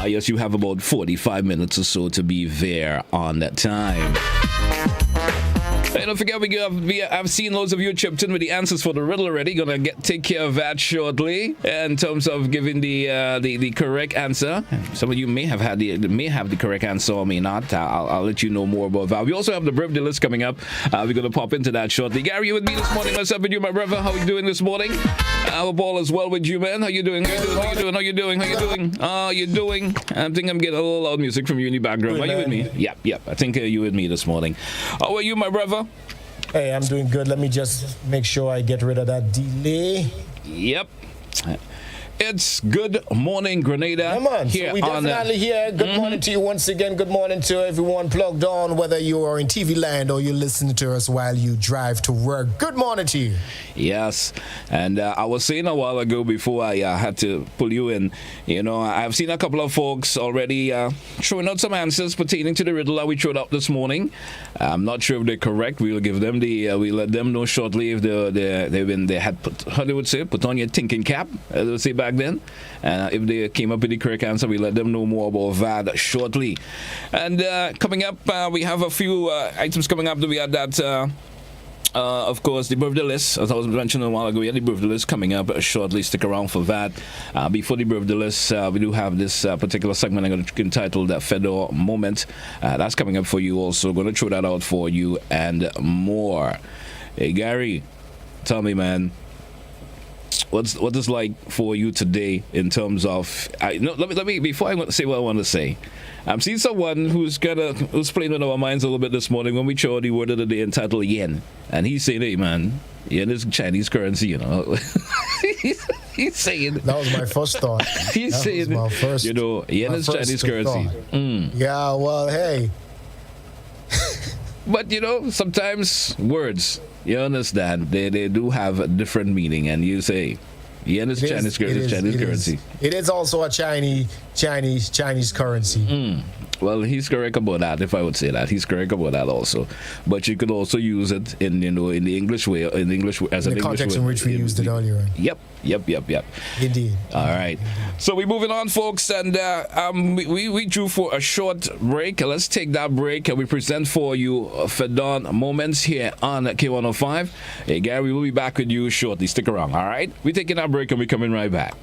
yes, you have about 45 minutes or so to be there on that time. Hey, don't forget, I've seen loads of you chipped in with the answers for the riddle already. Gonna take care of that shortly in terms of giving the correct answer. Some of you may have the correct answer or may not. I'll let you know more about that. We also have the birthday list coming up. We're gonna pop into that shortly. Gary, you with me this morning? What's up with you, my brother? How are you doing this morning? I hope all is well with you, man. How you doing? I think I'm getting a little loud music from you in the background. Are you with me? Yep. I think you with me this morning. How are you, my brother? Hey, I'm doing good. Let me just make sure I get rid of that delay. Yep. It's Good Morning Grenada. Come on, here so we on, definitely here. Good morning to you once again. Good morning to everyone plugged on, whether you are in TV land or you're listening to us while you drive to work. Good morning to you. Yes, and I was saying a while ago before I had to pull you in, I've seen a couple of folks already throwing out some answers pertaining to the riddle that we threw out this morning. I'm not sure if they're correct. We'll give them we'll let them know shortly if they had put on your thinking cap, as they say back then. If they came up with the correct answer, we'll let them know more about that shortly. And coming up, we have a few items coming up. We had that. Of course, the birthday list, as I was mentioning a while ago, we had the birthday list coming up shortly. Stick around for that. Before the birthday list, we do have this particular segment I'm going to entitle the Fedor Moment. That's coming up for you also. Going to throw that out for you and more. Hey, Gary, tell me, man, what is like for you today in terms of? Let me before I say what I want to say. I'm seeing someone who's playing with our minds a little bit this morning when we chose the word of the day entitled yen, and he's saying, "Hey, man, yen is Chinese currency, He's saying that was my first thought. He's saying, my first, yen is Chinese currency. Yeah, well, hey. But sometimes words, you understand, they do have a different meaning, and you say yen is Chinese currency. It is also a Chinese currency. Well, he's correct about that. If I would say that, he's correct about that also. But you could also use it in the English way, as in the context in which we used it earlier. Yep. Indeed. All right. So we're moving on, folks, and we drew for a short break. Let's take that break, and we present for you Fedor Moments here on K105. Hey, Gary, we'll be back with you shortly. Stick around. All right. We're taking our break, and we're coming right back.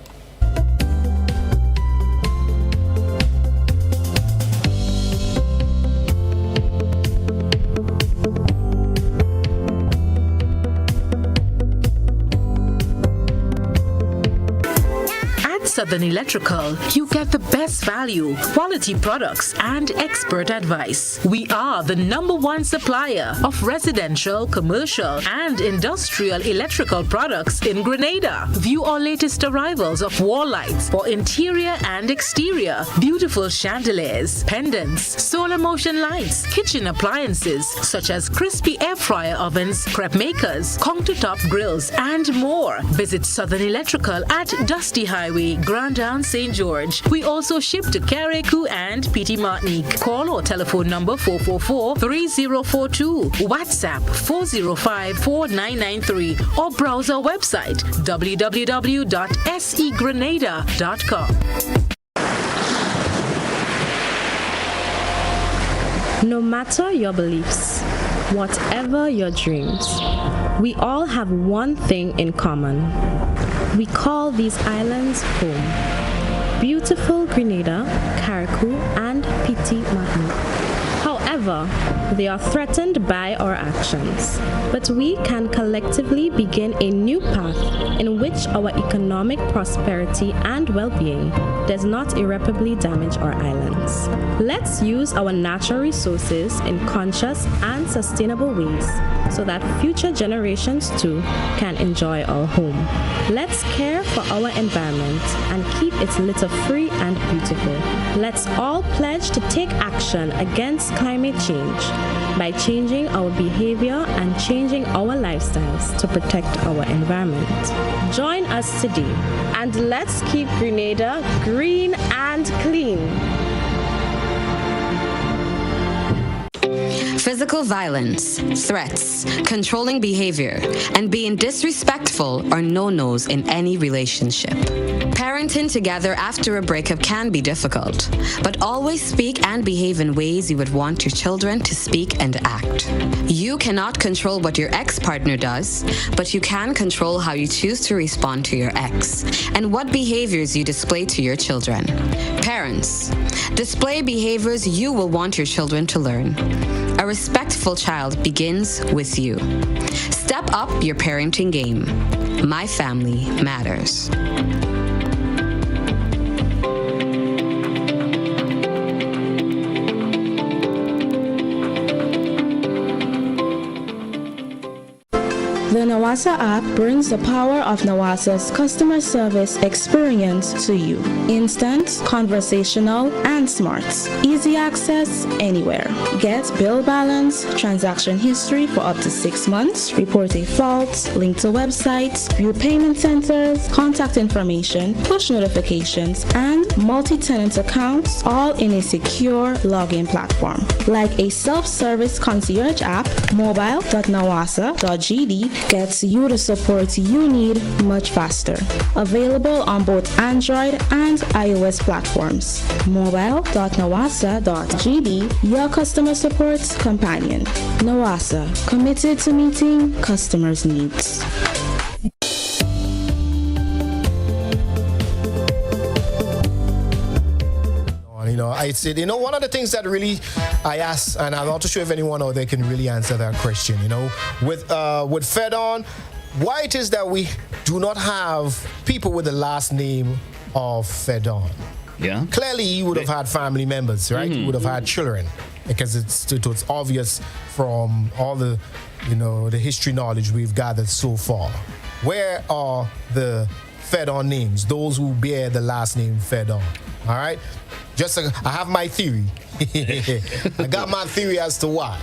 Southern Electrical, you get the best value, quality products, and expert advice. We are the #1 supplier of residential, commercial, and industrial electrical products in Grenada. View our latest arrivals of wall lights for interior and exterior, beautiful chandeliers, pendants, solar motion lights, kitchen appliances such as crispy air fryer ovens, crepe makers, countertop grills, and more. Visit Southern Electrical at Dusty Highway, Grandin, St. George. We also ship to Carriacou and Petit Martinique. Call or telephone number 444-3042, WhatsApp 405-4993, or browse our website www.segrenada.com. No matter your beliefs, whatever your dreams, we all have one thing in common. We call these islands home. Beautiful Grenada, Carriacou, and Petit Martinique. However, they are threatened by our actions. But we can collectively begin a new path in which our economic prosperity and well-being does not irreparably damage our islands. Let's use our natural resources in conscious and sustainable ways so that future generations too can enjoy our home. Let's care for our environment and keep it litter-free and beautiful. Let's all pledge to take action against climate change by changing our behavior and changing our lifestyles to protect our environment. Join us today and let's keep Grenada green and clean. Physical violence, threats, controlling behavior, and being disrespectful are no-nos in any relationship. Parenting together after a breakup can be difficult, but always speak and behave in ways you would want your children to speak and act. You cannot control what your ex-partner does, but you can control how you choose to respond to your ex and what behaviors you display to your children. Parents, display behaviors you will want your children to learn. A respectful child begins with you. Step up your parenting game. My family matters. The Nawasa app brings the power of Nawasa's customer service experience to you. Instant, conversational, and smart. Easy access anywhere. Get bill balance, transaction history for up to 6 months, report a fault, link to websites, view payment centers, contact information, push notifications, and multi-tenant accounts, all in a secure login platform. Like a self-service concierge app, mobile.nawasa.gd gets you the support you need much faster. Available on both Android and iOS platforms. Mobile.nawasa.gd, your customer support companion. Nawasa, committed to meeting customers' needs. One of the things that really I ask, and I'm not too sure if anyone out there can really answer that question, with Fedon, why it is that we do not have people with the last name of Fedon? Yeah. Clearly, he would have had family members, right? He would have had children, because it was obvious from all the, the history knowledge we've gathered so far. Where are the Fedon names? Those who bear the last name Fedon. All right. I have my theory. I got my theory as to why.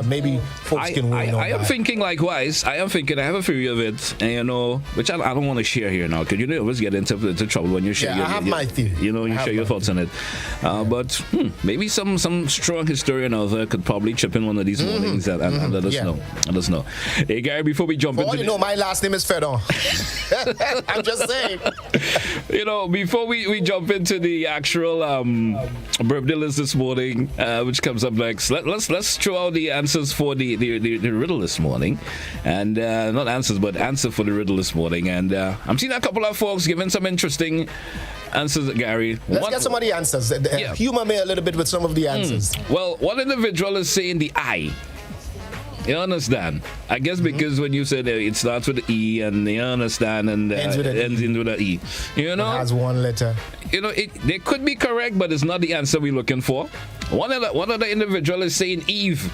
Maybe folks can weigh in on I am that. thinking likewise. I have a theory of it, and which I don't want to share here now, because you always get into trouble when you share. I have my theory. You share your thoughts on it. But maybe some strong historian out there could probably chip in one of these mornings and let us know. Let us know. Hey Gary, before we jump into my last name is Fedon. I'm just saying. Before we jump into the actual birthday list this morning, which comes up next, let's throw out the answers for the riddle this morning, and not answers, but answer for the riddle this morning. And I'm seeing a couple of folks giving some interesting answers, Gary. Let's get some of the answers. Humor me a little bit with some of the answers. Well, one individual is saying the I. You understand? I guess because when you said it starts with the E, and you understand, and ends with an E. It has one letter. They could be correct, but it's not the answer we're looking for. One of the individual is saying Eve.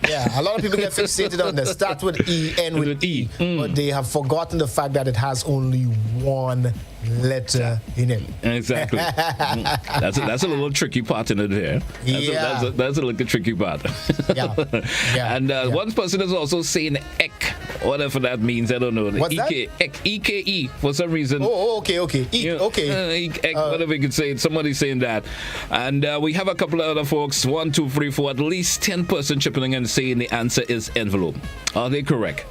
Yeah, a lot of people get fixated on that. Start with E, end with E. But they have forgotten the fact that it has only one letter in it. Exactly. That's a little tricky part in it here. That's a little tricky part. And one person is also saying ek, whatever that means. I don't know. What's that? EKE for some reason. Okay. Whatever you could say. Somebody's saying that. And we have a couple of other folks, 1, 2, 3, 4, at least 10% chipping in and saying the answer is envelope. Are they correct?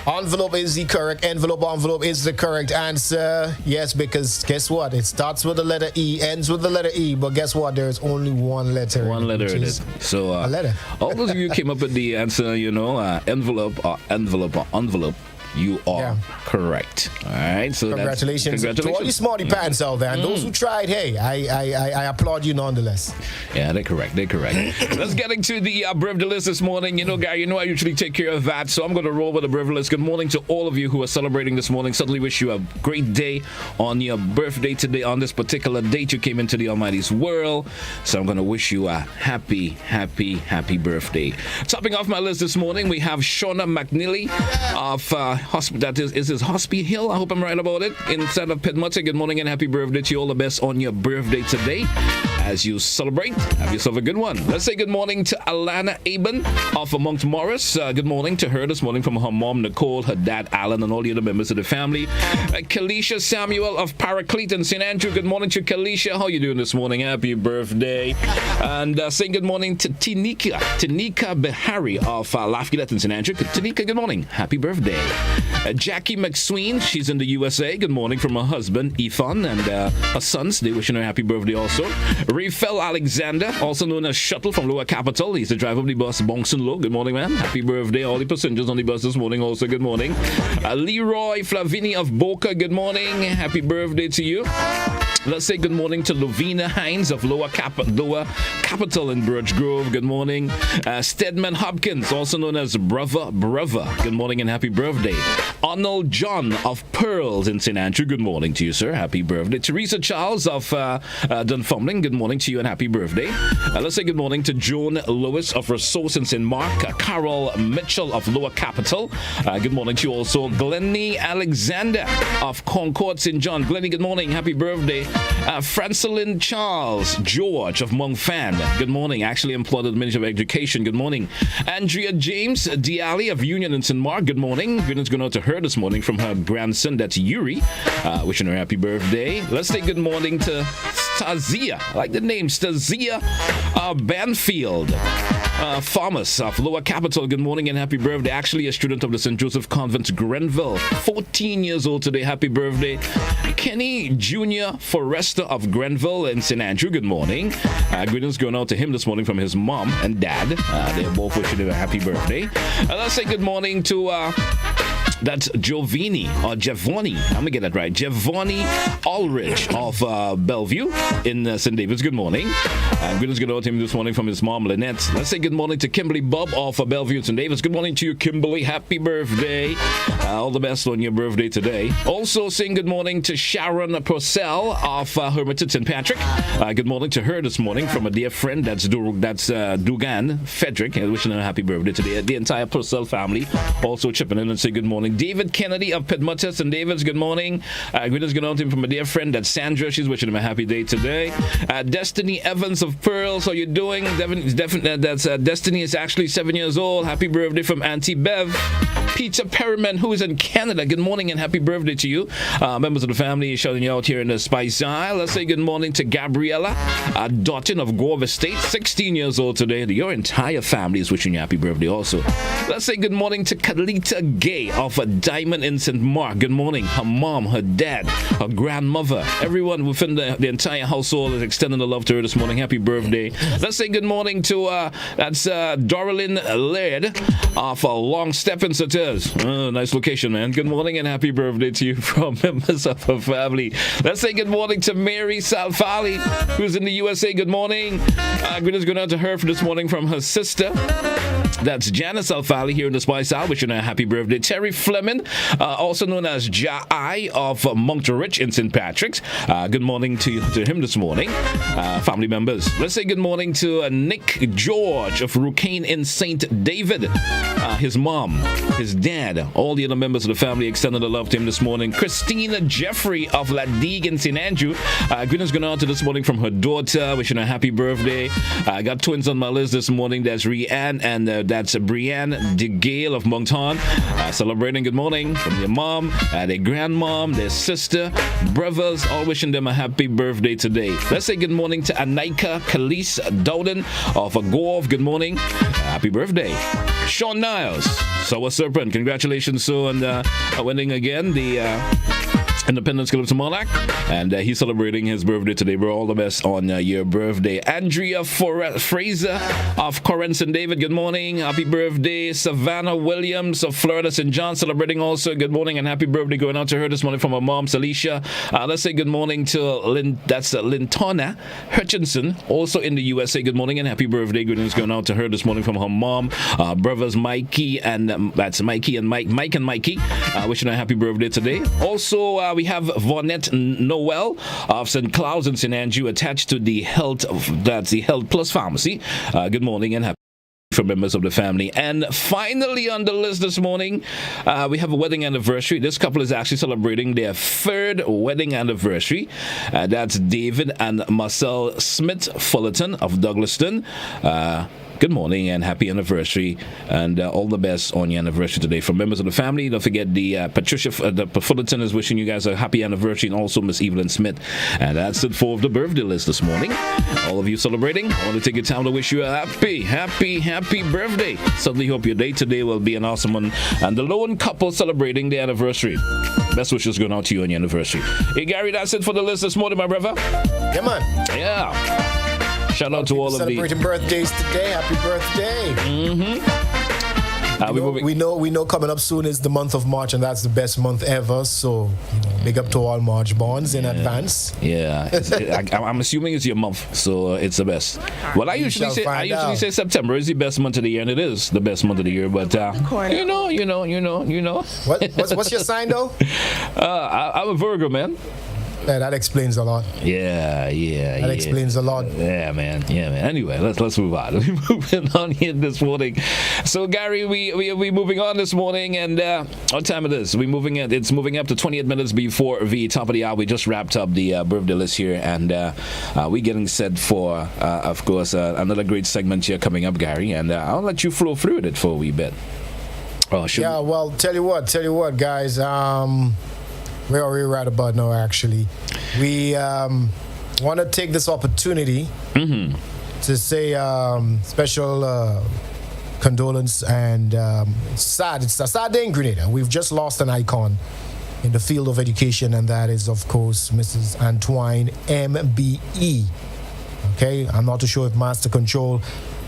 Envelope is the correct. Envelope is the correct answer. Yes, because guess what? It starts with the letter E, ends with the letter E, but guess what? There is only one letter. One letter in it. So a letter. All those of you came up with the answer, envelope or envelope. You are correct. All right. So congratulations to all you smarty pants out there, and those who tried. Hey, I applaud you nonetheless. Yeah, they're correct. Let's get into the birthday list this morning. Gary, I usually take care of that, so I'm going to roll with the birthday list. Good morning to all of you who are celebrating this morning. Certainly wish you a great day on your birthday today. On this particular date, you came into the Almighty's world, so I'm going to wish you a happy birthday. Topping off my list this morning, we have Shauna McNeely of that is his Hospie Hill. I hope I'm right about it. Inside of Pedmota. Good morning and happy birthday to you. All the best on your birthday today. As you celebrate, have yourself a good one. Let's say good morning to Alana Aben of Mount Morris. Good morning to her this morning from her mom, Nicole, her dad, Alan, and all the other members of the family. Kalisha Samuel of Paraclete and St. Andrew. Good morning to Kalisha. How you doing this morning? Happy birthday. And saying good morning to Tanika Behari of Lafayette and St. Andrew. Tanika, good morning. Happy birthday. Jackie McSween, she's in the USA. Good morning from her husband, Ethan, and her sons. They wishing her happy birthday also. Rafael Alexander, also known as Shuttle from Lower Capital. He's the driver of the bus, Bongson Low. Good morning, man. Happy birthday. All the passengers on the bus this morning also, good morning. Leroy Flavini of Boca, good morning. Happy birthday to you. Let's say good morning to Lovina Hines of Lower Capital in Birch Grove. Good morning. Stedman Hopkins, also known as Brother. Good morning and happy birthday. Arnold John of Pearls in St. Andrew. Good morning to you, sir. Happy birthday. Teresa Charles of Dunfermline. Good morning to you and happy birthday. Let's say good morning to Joan Lewis of Resource in St. Mark. Carol Mitchell of Lower Capital. Good morning to you also. Glennie Alexander of Concord St. John. Glennie, good morning. Happy birthday. Francelyn Charles George of Montfan. Good morning. Actually employed at the Ministry of Education. Good morning. Andrea James Diali of Union in St. Mark. Good morning. Goodness going out to her this morning from her grandson, that's Yuri. Wishing her happy birthday. Let's say good morning to Stazia. I like the name. Stazia Banfield. Thomas of Lower Capital. Good morning and happy birthday. Actually a student of the St. Joseph Convent, Grenville. 14 years old today. Happy birthday. Kenny Jr. Forrester of Grenville in St. Andrew. Good morning. Greetings going out to him this morning from his mom and dad. They're both wishing him a happy birthday. Let's say good morning to that's Giovanni or Giovanni. I'm gonna get that right. Giovanni Ulrich of Bellevue in St. David's. Good morning. Greetings going out to him this morning from his mom Lynette. Let's say good morning to Kimberly Bob of Bellevue in St. David's. Good morning to you, Kimberly. Happy birthday. All the best on your birthday today. Also saying good morning to Sharon Purcell of Hermitage St. Patrick. Good morning to her this morning from a dear friend that's Dugan Frederick. Wishing her a happy birthday today. The entire Purcell family also chipping in and say good morning. David Kennedy of Piedmont St. David's. Good morning. Greetings going out to him from a dear friend that's Sandra. She's wishing him a happy day today. Destiny Evans of Pearls. How you doing? That's Destiny is actually 7 years old. Happy birthday from Auntie Bev. Peter Perriman, who is in Canada. Good morning and happy birthday to you. Members of the family shouting you out here in the Spice Isle. Let's say good morning to Gabriella Dotton of Grove Estate, 16 years old today. Your entire family is wishing you happy birthday also. Let's say good morning to Kalita Gay of Diamond in St. Mark. Good morning. Her mom, her dad, her grandmother, everyone within the entire household is extending the love to her this morning. Happy birthday. Let's say good morning to that's Doralyn Laird of Long Step in St. Nice location, man. Good morning and happy birthday to you from members of her family. Let's say good morning to Mary Salfali, who's in the USA. Good morning. Greetings going out to her for this morning from her sister. That's Janice Alfali here in the Spice Isle, wishing her a happy birthday. Terry Fleming, also known as Jai of Moncton in St. Patrick's. Good morning to him this morning. Family members. Let's say good morning to Nick George of Rucane in St. David. His mom, his dad, all the other members of the family extended the love to him this morning. Christina Jeffrey of Ladigue in St. Andrew. Greetings going out to this morning from her daughter, wishing her a happy birthday. I got twins on my list this morning. That's Rianne and that's Brianne DeGale of Moncton. Celebrating good morning from their mom, their grandmom, their sister, brothers, all wishing them a happy birthday today. Let's say good morning to Anika Khalees Dowden of Agorv. Good morning. Happy birthday. Sean Niles, Sour Serpent. Congratulations, on winning again the Independence Club to Monarch, and he's celebrating his birthday today. Bro, all the best on your birthday. Andrea Fraser of Corinth St. David, good morning. Happy birthday. Savannah Williams of Florida St. John celebrating also. Good morning and happy birthday going out to her this morning from her mom, Salisha. Let's say good morning to Lintona Hutchinson, also in the USA. Good morning and happy birthday. Greetings going out to her this morning from her mom, brothers Mikey and that's Mikey and Mike and Mikey. Wishing her a happy birthday today. Also, we have Vonette Noel of St. Cloud's in St. Andrew attached to the Health Plus Pharmacy. Good morning and happy for members of the family. And finally on the list this morning, we have a wedding anniversary. This couple is actually celebrating their third wedding anniversary. That's David and Marcel Smith Fullerton of Douglaston. Good morning and happy anniversary, and all the best on your anniversary today. From members of the family, don't forget the Patricia Fullerton is wishing you guys a happy anniversary, and also Miss Evelyn Smith. And that's it for the birthday list this morning. All of you celebrating, I want to take your time to wish you a happy birthday. Certainly hope your day today will be an awesome one. And the lone couple celebrating their anniversary. Best wishes going out to you on your anniversary. Hey Gary, that's it for the list this morning, my brother. Yeah, man. Yeah. Shout out to all of the celebrating birthdays today. Happy birthday. We know coming up soon is the month of March, and that's the best month ever. So, big up to all March bonds in advance. Yeah, I'm assuming it's your month, so it's the best. Well, I usually say September is the best month of the year, and it is the best month of the year. But you know. What's your sign though? I'm a Virgo, man. Yeah, that explains a lot. Yeah. That explains a lot. Yeah, man. Anyway, let's move on. We're moving on here this morning. So, Gary, we moving on this morning, and what time it is? It's moving up to 28 minutes before the top of the hour. We just wrapped up the birthday list here, and we're getting set for, of course, another great segment here coming up, Gary. And I'll let you flow through it for a wee bit. Yeah. Well, tell you what, guys. Where are we right about now, actually? We want to take this opportunity to say special condolence and it's a sad day in Grenada. We've just lost an icon in the field of education, and that is, of course, Mrs. Antoine MBE. Okay, I'm not too sure if Master Control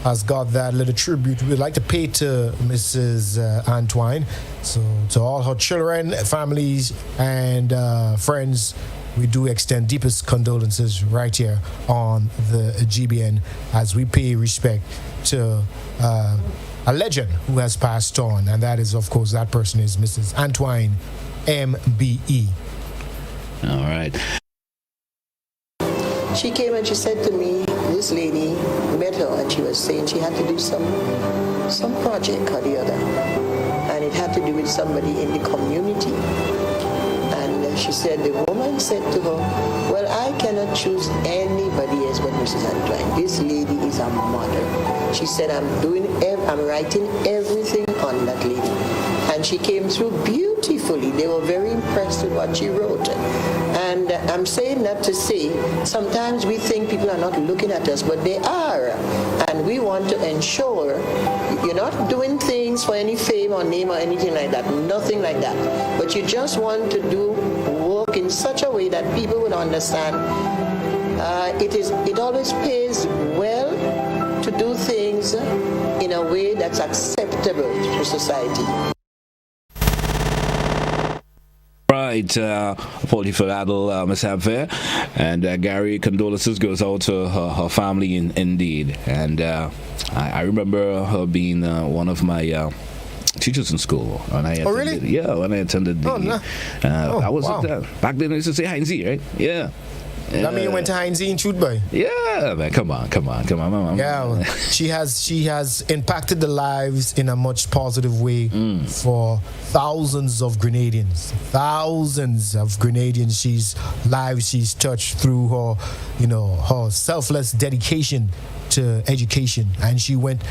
has got that little tribute we'd like to pay to Mrs. Antoine. So to all her children, families, and friends, we do extend deepest condolences right here on the GBN as we pay respect to a legend who has passed on, and that is, of course, that person is Mrs. Antoine MBE. All right. She came and she said to me, this lady met her and she was saying she had to do some project or the other. And it had to do with somebody in the community. And she said, the woman said to her, well, I cannot choose anybody else but Mrs. Antoine. This lady is a mother. She said, I'm writing everything on that lady. And she came through beautifully. They were very impressed with what she wrote. And I'm saying that to say, sometimes we think people are not looking at us, but they are. And we want to ensure you're not doing things for any fame or name or anything like that, nothing like that. But you just want to do work in such a way that people would understand. It always pays well to do things in a way that's acceptable to society. Right, apology for that little mishap there. And Gary, condolences goes out to her family indeed. And I remember her being one of my teachers in school. When I attended, really? Yeah, when I attended the... I was back then, I used to say Heinz, right? Yeah. I mean, you went to Heinz in Chutbay. Yeah, man, come on. Yeah, she has impacted the lives in a much positive way for thousands of Grenadians. She's touched through her, her selfless dedication to education, and she went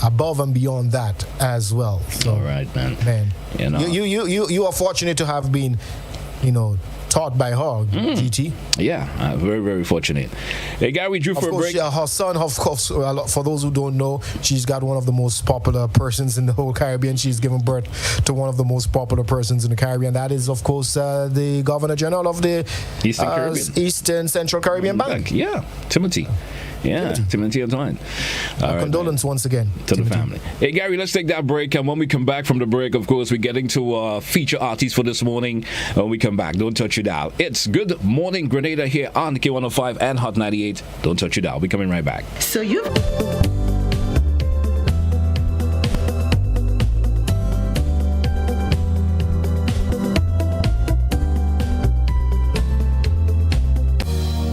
above and beyond that as well. So, all right, man. You are fortunate to have been, taught by her, GT. Yeah, very, very fortunate. Hey, Gary, we drew for a break. Her son, of course, for those who don't know, she's got one of the most popular persons in the whole Caribbean. She's given birth to one of the most popular persons in the Caribbean. That is, of course, the Governor General of the Eastern Central Caribbean Bank. Yeah, Timothy. Yeah, Timothy Antoine. Condolence once again to the family. Hey, Gary, let's take that break. And when we come back from the break, of course, we're getting to feature artists for this morning. When we come back, don't touch your dial. It's Good Morning Grenada here on K105 and Hot 98. Don't touch your dial. We're coming right back. So you...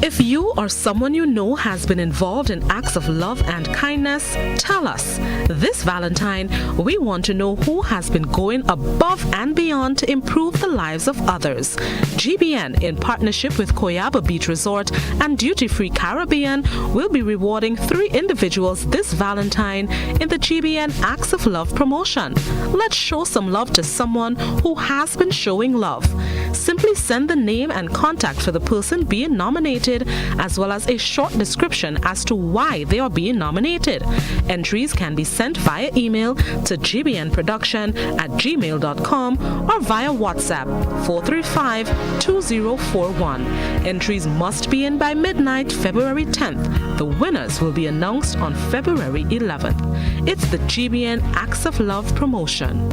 If you or someone you know has been involved in acts of love and kindness, tell us. This Valentine, we want to know who has been going above and beyond to improve the lives of others. GBN, in partnership with Coyaba Beach Resort and Duty Free Caribbean, will be rewarding 3 individuals this Valentine in the GBN Acts of Love promotion. Let's show some love to someone who has been showing love. Simply Simply send the name and contact for the person being nominated, as well as a short description as to why they are being nominated. Entries can be sent via email to gbnproduction@gmail.com or via WhatsApp 435-2041. Entries must be in by midnight, February 10th. The winners will be announced on February 11th. It's the GBN Acts of Love promotion.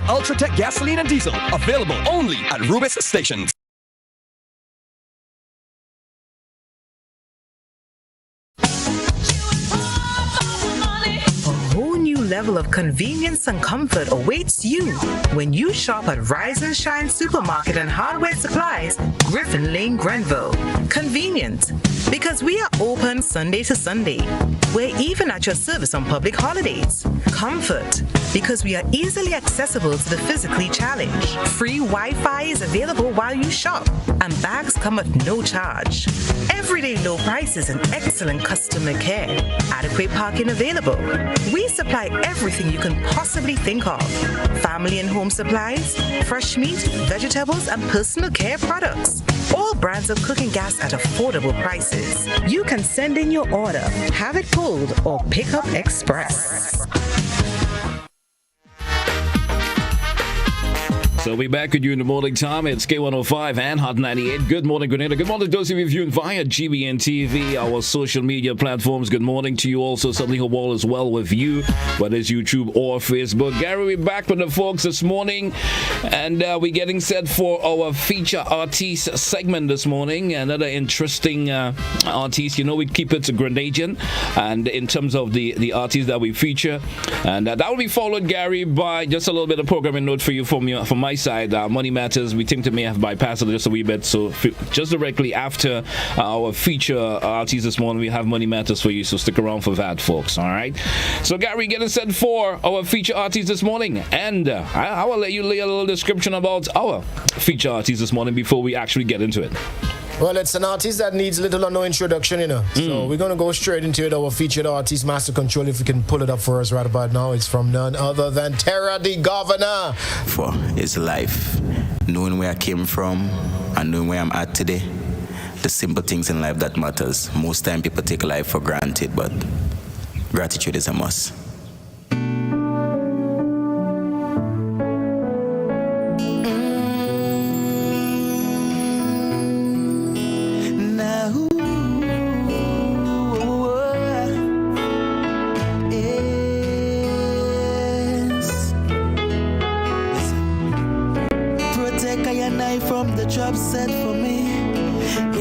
Ultratech gasoline and diesel, available only at Rubis stations. Level of convenience and comfort awaits you when you shop at Rise and Shine Supermarket and Hardware Supplies, Griffin Lane, Grenville. Convenient, because we are open Sunday to Sunday. We're even at your service on public holidays. Comfort, because we are easily accessible to the physically challenged. Free Wi-Fi is available while you shop, and bags come at no charge. Everyday low prices and excellent customer care. Adequate parking available. We supply everything you can possibly think of. Family and home supplies, fresh meat, vegetables, and personal care products. All brands of cooking gas at affordable prices. You can send in your order, have it pulled, or pick up express. So we'll be back with you in the morning time. It's K105 and Hot 98. Good morning, Grenada. Good morning to those of you viewing via GBN TV, our social media platforms. Good morning to you also. Certainly hope all is well with you, whether it's YouTube or Facebook. Gary, we're back with the folks this morning, and we're getting set for our feature artist segment this morning. Another interesting artist. You know, we keep it to Grenadian, and in terms of the artists that we feature, and that will be followed, Gary, by just a little bit of programming note for you from my side. Money Matters, we think to may have bypassed it just a wee bit, so just directly after our feature artists this morning, we have Money Matters for you, so stick around for that, folks. All right, so Gary, getting set for our feature artists this morning, and I will let you lay a little description about our feature artists this morning before we actually get into it. Well, it's an artist that needs little or no introduction, you know. So we're going to go straight into it. Our featured artist, Master Control, if we can pull it up for us right about now. It's from none other than Terra the Governor. For his life, knowing where I came from and knowing where I'm at today, the simple things in life that matters. Most time people take life for granted, but gratitude is a must. Set for me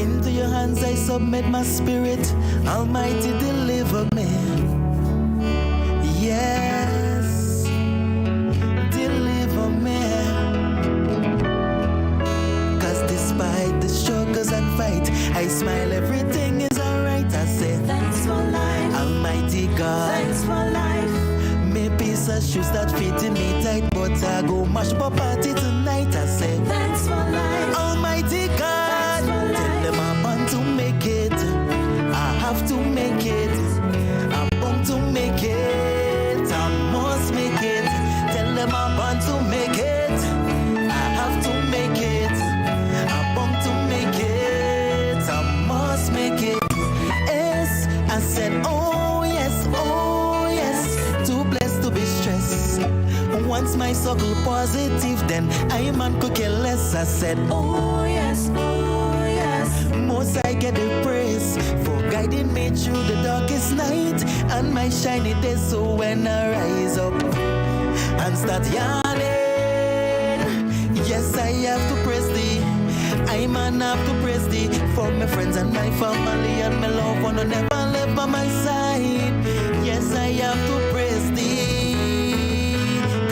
into your hands I submit my spirit, Almighty deliver me, yes, deliver me, cause despite the struggles and fight I smile, everything is alright. I say thanks for life, Almighty God, thanks for life. Me piece of shoes that fitting me tight, but I go mash up party tonight. I say thanks for life, Almighty God. Tell them I'm born to make it. I have to make it. I'm born to make it. I must make it. Tell them I'm born to make it. I have to make it. I'm born to make it. I must make it. Yes, I said, oh yes, too blessed to be stressed. Once my circle positive, then I man could care less. I said, oh yes, most I get the praise for guiding me through the darkest night and my shiny days. So when I rise up and start yawning, Yes, I have to praise thee. I man have to praise thee for my friends and my family and my loved one who never left by my side. Yes, I have to praise thee.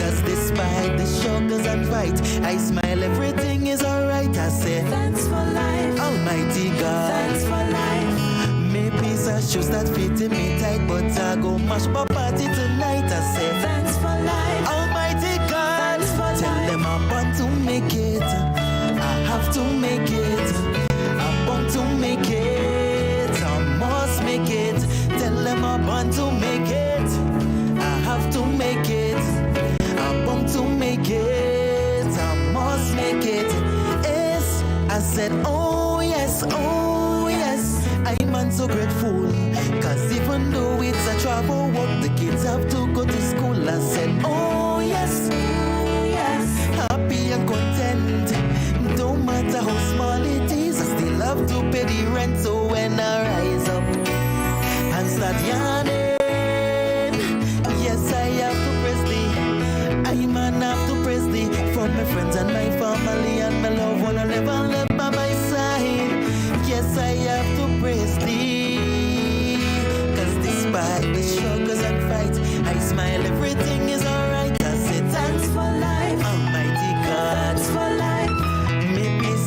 Cause despite the struggles and fight, I smile, everything is alright. I say, thanks for life, Almighty God. Thanks for life. May peace and shoes that fit me tight, but I go mash my party tonight. I say, thanks for life, Almighty God. Thanks for tell life. Them I'm born to make it. I have to make it. I'm born to make it. I must make it. Tell them I'm born to make it. I have to make it. I'm born to make it. I must make it. Yes, I said, oh yes, oh yes. I'm so grateful. Cause even though it's a travel walk, the kids have to go to school. I said, oh yes, happy and content. Don't matter how small it is, I still have to pay the rent. So when I rise up and start yawning, yes, I have to praise thee. I man have to praise thee for my friends and my family and my loved one who never left by my side. Yes, I have to praise thee. Cause despite the struggles and fights, I smile, everything is alright. I say thanks for life, Almighty God. Thanks for life.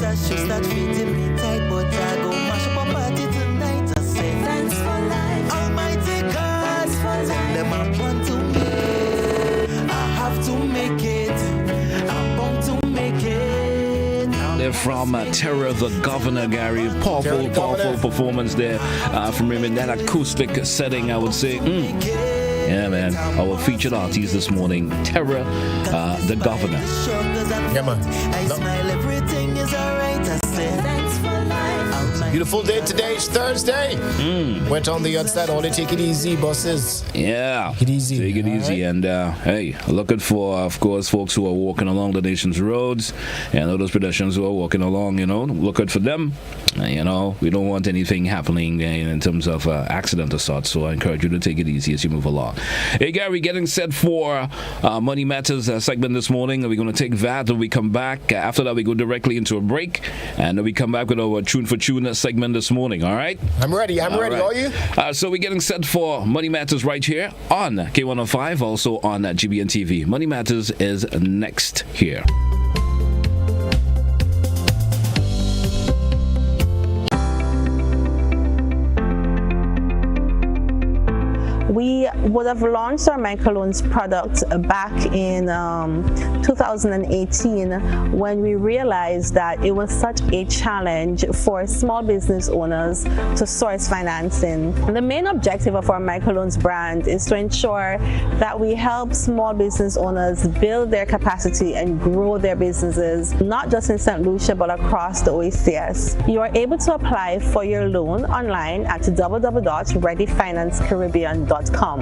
I should start fitting me tight, but I go mash up a party tonight. I say thanks for life, Almighty God. Thanks for life. Them I want to make it. I have to make it. I want to make it. They're from Terror the Governor, Gary. Powerful performance there from him in that acoustic setting, I would say. Yeah, man. Our featured artist this morning, Terror the Governor. Yeah, man. I smile, everything is alright. I say thanks for life. Beautiful day today. It's Thursday. Went on the outside. Only take it easy, bosses. Yeah. Take it easy. Take it easy. Right. And hey, looking for, of course, folks who are walking along the nation's roads and all those pedestrians who are walking along, looking for them. We don't want anything happening in terms of accident or sorts. So I encourage you to take it easy as you move along. Hey, Gary, getting set for Money Matters segment this morning. We're going to take that when we come back. After that, we go directly into a break. And then we come back with our Tune for Tune segment this morning. All right? I'm ready. I'm ready. Right. Are you? So we're getting set for Money Matters right here on K105, also on GBN TV. Money Matters is next here. We would have launched our microloans product back in 2018 when we realized that it was such a challenge for small business owners to source financing. The main objective of our microloans brand is to ensure that we help small business owners build their capacity and grow their businesses, not just in St. Lucia but across the OACS. You are able to apply for your loan online at www.readyfinancecaribbean.com.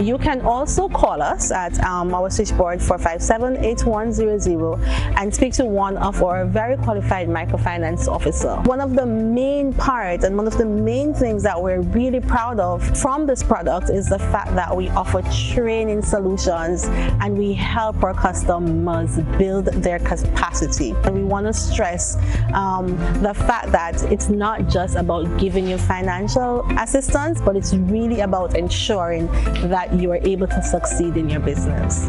You can also call us at our switchboard 457-8100 and speak to one of our very qualified microfinance officer. One of the main parts and one of the main things that we're really proud of from this product is the fact that we offer training solutions and we help our customers build their capacity. And we want to stress the fact that it's not just about giving you financial assistance, but it's really about ensuring that you are able to succeed in your business.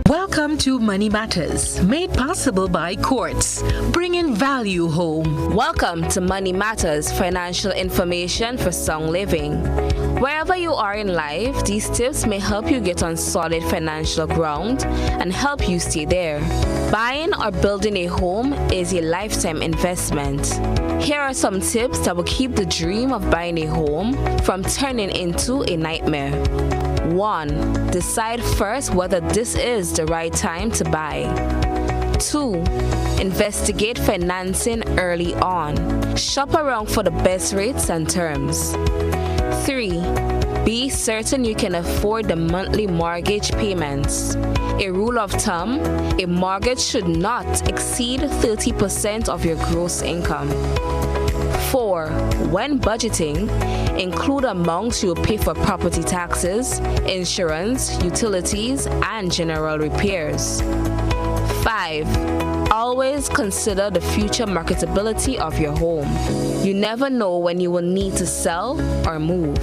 Welcome to Money Matters, made possible by Quartz, bringing value home. Welcome to Money Matters, financial information for sound living. Wherever you are in life, these tips may help you get on solid financial ground and help you stay there. Buying or building a home is a lifetime investment. Here are some tips that will keep the dream of buying a home from turning into a nightmare. 1. Decide first whether this is the right time to buy. 2. Investigate financing early on. Shop around for the best rates and terms. 3. Be certain you can afford the monthly mortgage payments. A rule of thumb, a mortgage should not exceed 30% of your gross income. 4. When budgeting, include amounts you pay for property taxes, insurance, utilities, and general repairs. 5. Always consider the future marketability of your home. You never know when you will need to sell or move.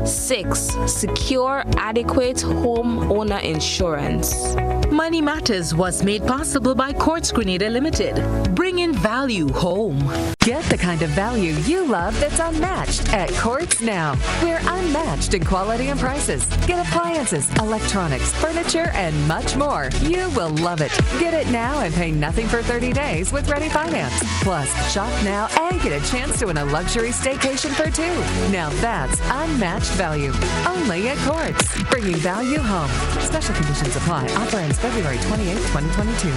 6. Secure adequate homeowner insurance. Money Matters was made possible by Quartz Grenada Limited, bringing value home. Get the kind of value you love that's unmatched at Quartz now. We're unmatched in quality and prices. Get appliances, electronics, furniture, and much more. You will love it. Get it now and pay nothing for 30 days with Ready Finance. Plus, shop now and get a chance to win a luxury staycation for 2. Now that's unmatched value. Only at Quartz. Bringing value home. Special conditions apply. Offer ends February 28, 2022.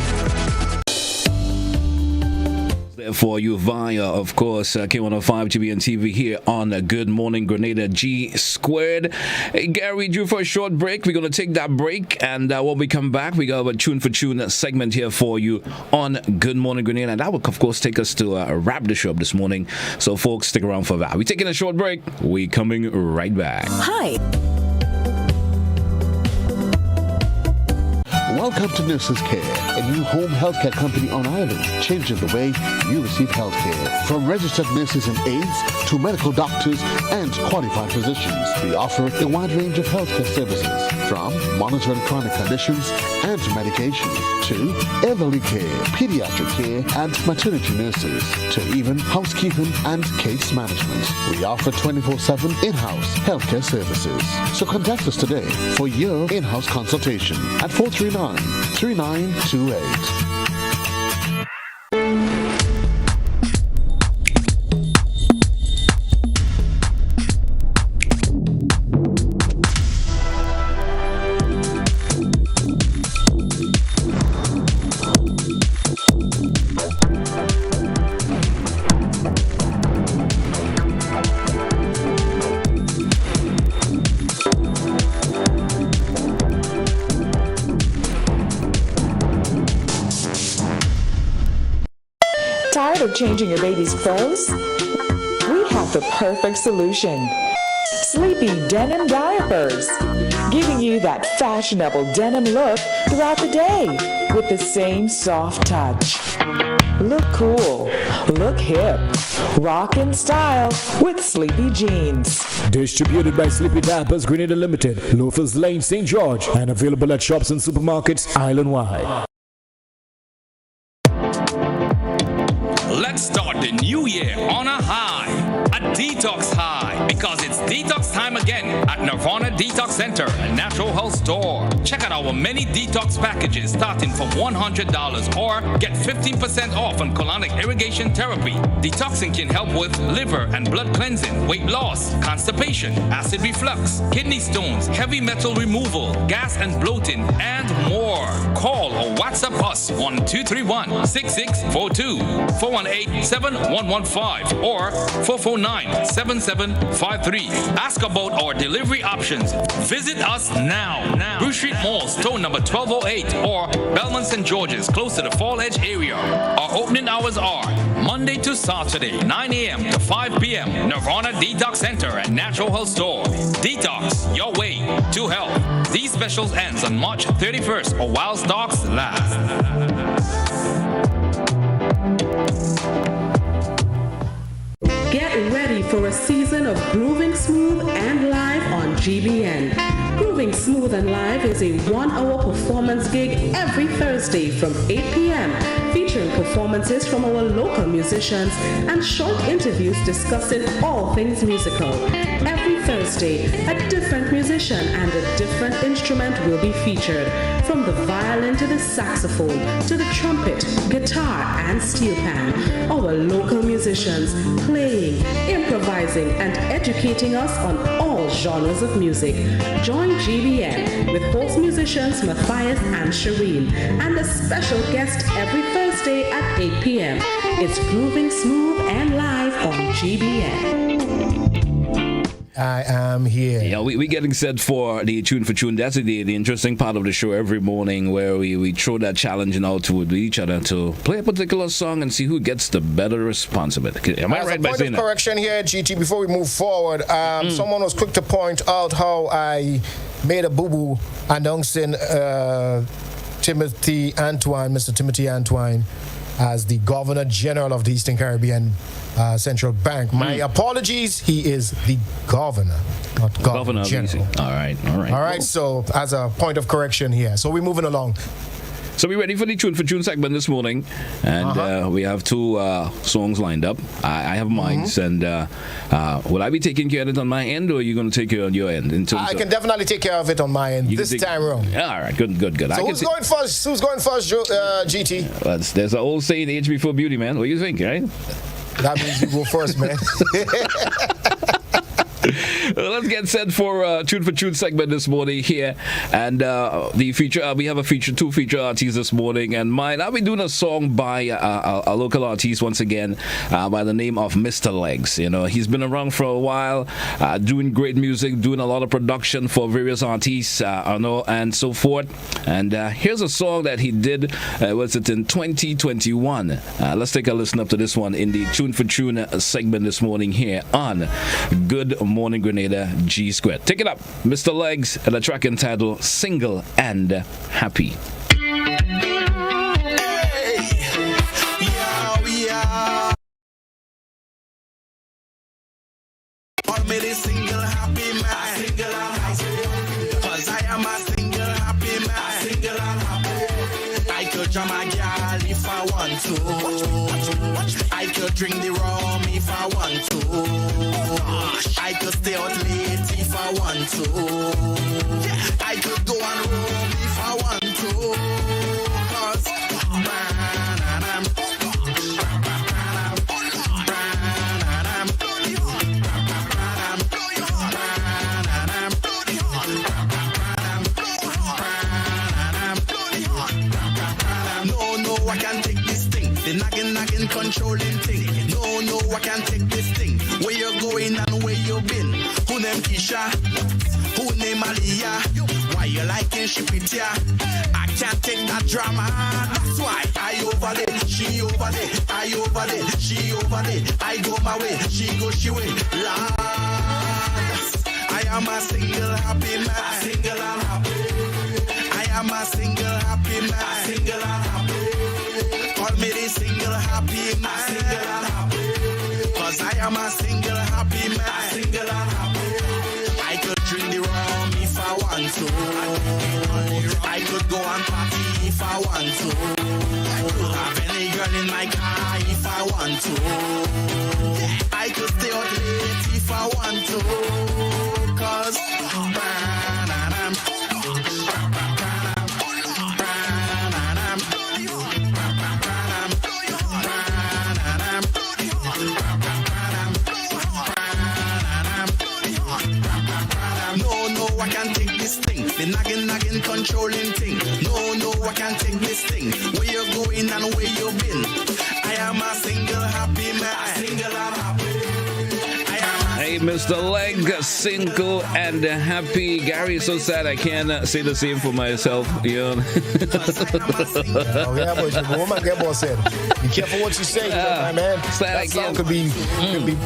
For you via, of course, K105 GBN TV here on Good Morning Grenada G Squared. Hey, Gary, due for a short break. We're going to take that break, and when we come back, we got a tune for tune segment here for you on Good Morning Grenada, and that will, of course, take us to wrap the show up this morning. So, folks, stick around for that. We're taking a short break. We're coming right back. Hi. Welcome to Nurses Care, a new home healthcare company on Ireland, changing the way you receive healthcare. From registered nurses and aides to medical doctors and qualified physicians, we offer a wide range of healthcare services, from monitoring chronic conditions and medications to elderly care, pediatric care, and maternity nurses, to even housekeeping and case management. We offer 24/7 in-house healthcare services. So contact us today for your in-house consultation at 439-3928. Tired of changing your baby's clothes? We have the perfect solution. Sleepy Denim Diapers, giving you that fashionable denim look throughout the day with the same soft touch. Look cool, look hip, rock in style with Sleepy Jeans. Distributed by Sleepy Diapers Grenada Limited, Loafers Lane, St. George, and available at shops and supermarkets island-wide. Let's start the new year on a high, a detox high, because it's detox time again at Nirvana Detox Center, a natural health store. Check out our many detox packages starting from $100 or get 15% off on colonic irrigation therapy. Detoxing can help with liver and blood cleansing, weight loss, constipation, acid reflux, kidney stones, heavy metal removal, gas and bloating, and more. Call or WhatsApp us on 231-6642, 418-7115, or 449-7753. Ask about our delivery options. Visit us now. Bruce Street Mall, store number 1208, or Belmont St. George's, close to the Fall Edge area. Our opening hours are Monday to Saturday, 9 a.m. to 5 p.m. Nirvana Detox Center and Natural Health Store. Detox your way to health. These specials ends on March 31st or while stocks last. Get ready for a season of Grooving Smooth and Live on GBN. Grooving Smooth and Live is a 1-hour performance gig every Thursday from 8 p.m. featuring performances from our local musicians and short interviews discussing all things musical. Every Thursday, a different musician and a different instrument will be featured, from the violin to the saxophone to the trumpet, guitar, and steel pan. Our local musicians playing, improvising, and educating us on all genres of music. Join GBN with host musicians Matthias and Shireen, and a special guest every Thursday at 8 p.m. It's Grooving Smooth and Live on GBN. I am here. Yeah, we getting set for the Tune for Tune. That's the interesting part of the show every morning, where we throw that challenge out with each other to play a particular song and see who gets the better response of it. Am I right by saying that? Correction here, GT, before we move forward, someone was quick to point out how I made a boo-boo announcing Mr. Timothy Antoine as the Governor General of the Eastern Caribbean Central Bank. My apologies. He is the Governor, not Governor General. All right. All right. So as a point of correction here. So we're moving along. So we're ready for the Tune for Tune segment this morning, and we have two songs lined up. I have mine, and will I be taking care of it on my end, or are you going to take care on your end? I can definitely take care of it on my end this time around. All right, good. So who's going first? GT? Well, there's an old saying, age before beauty, man. What do you think, right? That means you go first, man. Let's get set for Tune for Tune segment this morning here, and the feature we have two feature artists this morning, and mine I'll be doing a song by a local artist once again by the name of Mr. Legs. You know, he's been around for a while, doing great music, doing a lot of production for various artists, and so forth. And here's a song that he did. Was it in 2021? Let's take a listen up to this one in the Tune for Tune segment this morning here on Good Morning Grenada G Squared. Take it up, Mr. Legs, and a track entitled Single and Happy. Already single happy man, single and happy, 'cause I am a single happy man, single and happy. I could jam a girl if I want to, I could drink the rum if I want to, I could stay out late if I want to, I could go on roam if I want to, 'cause I can't take this thing, the nagging controlling thing. No, I can't take this thing. Where you going and where you been? Who name Keisha? Who name Aliyah? Why you liking shit ya? I can't take that drama. That's why I over there, she over there, I over there, she over there. I go my way, she go she way. Lord, I am a single happy man, single and happy. I am a single happy man, single and happy. Call me the single happy man, single and happy. 'Cause I am a single happy man, single and happy. I could drink the rum if I want to, I could go and party if I want to, have any girl in my car if I want to, I could stay out late if I want to, 'cause I can't take this thing, the nagging controlling thing. No, I can't take this thing. Where you going and where you been? I am a single happy man, single and happy. Hey, Mr. Leg, single and happy. Gary is so sad I can't say the same for myself. You know? Be careful what you say, my man. That song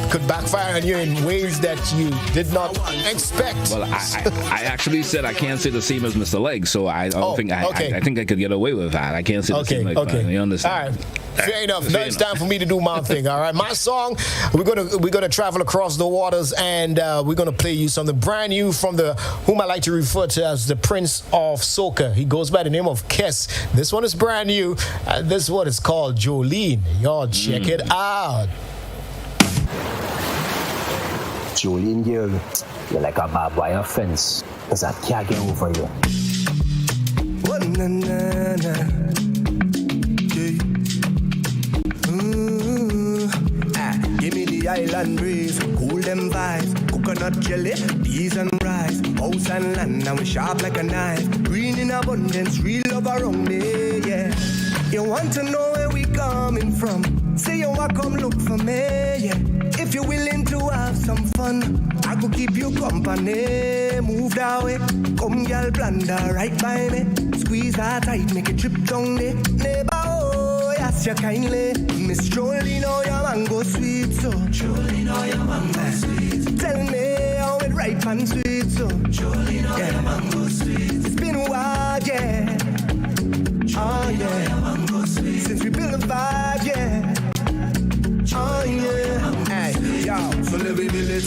could backfire on you in ways that you did not expect. Well, I actually said I can't say the same as Mr. Leg, so I don't think I think I could get away with that. I can't say the same. You understand? All right. Fair enough. Now it's time for me to do my thing. All right, my song. We're gonna travel across the waters, and we're gonna play you something brand new from whom I like to refer to as the Prince of Soca. He goes by the name of Kes. This one is brand new. This one is called Jolene. Y'all check it out. Jolene, girl, you're like a barbed wire fence, 'cause I can't get over you. Oh, na, na, na. Give me the island breeze, cool them vibes, coconut jelly, peas and rice, house and land, and we sharp like a knife, green in abundance, real love around me, yeah. You want to know where we coming from? Say you want come look for me, yeah. If you're willing to have some fun, I could keep you company. Move that way, come girl, blunder right by me. Squeeze that tight, make it trip down there. Neighbor, oh, yes, you kindly. Miss Jolene, oh, your mango sweet, so. Jolene, oh, your mango sweet. Tell me how it ripe and sweet, so. Jolene, oh, your mango sweet. It's been a while, yeah. Oh, yeah. Since we built a vibe, yeah. Oh, yeah. Hey, yo, so let me build it.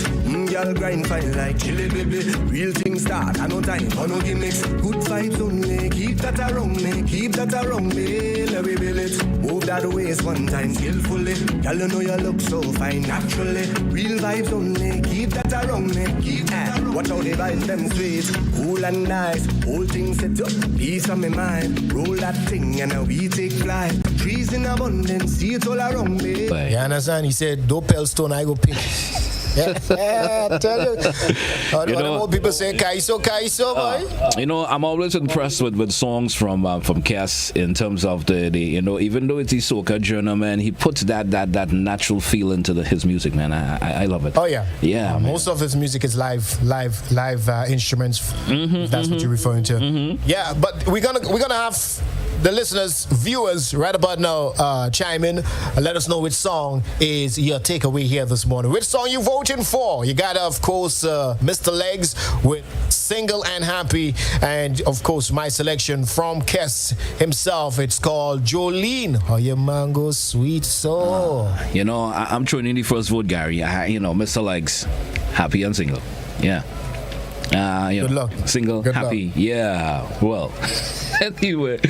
Y'all grind fine like chili, baby. Real things start, I no time for no gimmicks. Good vibes only, keep that around me. Keep that around me, let me build it. Move that waist one time skillfully. Y'all you know you look so fine naturally. Real vibes only, keep that around me. Keep that around. Watch how the vibes them sweet. Cool and nice, whole thing set up. Peace on my mind. Roll that thing and we take flight. Trees in abundance, see it all around me. You understand? He said, don't pell stone, I go pick. Yeah, I tell you. What people say, Kaiso, boy. You know, I'm always impressed with songs from Cass in terms of the you know, even though it's his soca journal, man, he puts that natural feel into his music, man. I love it. Oh yeah, yeah. Most of his music is live instruments. If that's what you're referring to. Yeah, but we're gonna have the listeners, viewers, right about now, chime in and let us know which song is your takeaway here this morning. Which song you voting for? You got, of course, Mr. Legs with Single and Happy, and of course my selection from Kes himself. It's called Jolene. Oh, your mango sweet soul. You know, I'm throwing in the first vote, Gary. You know, Mr. Legs, Happy and Single. Yeah. Good luck. Single, Good happy. luck. Yeah. Well. Anyway,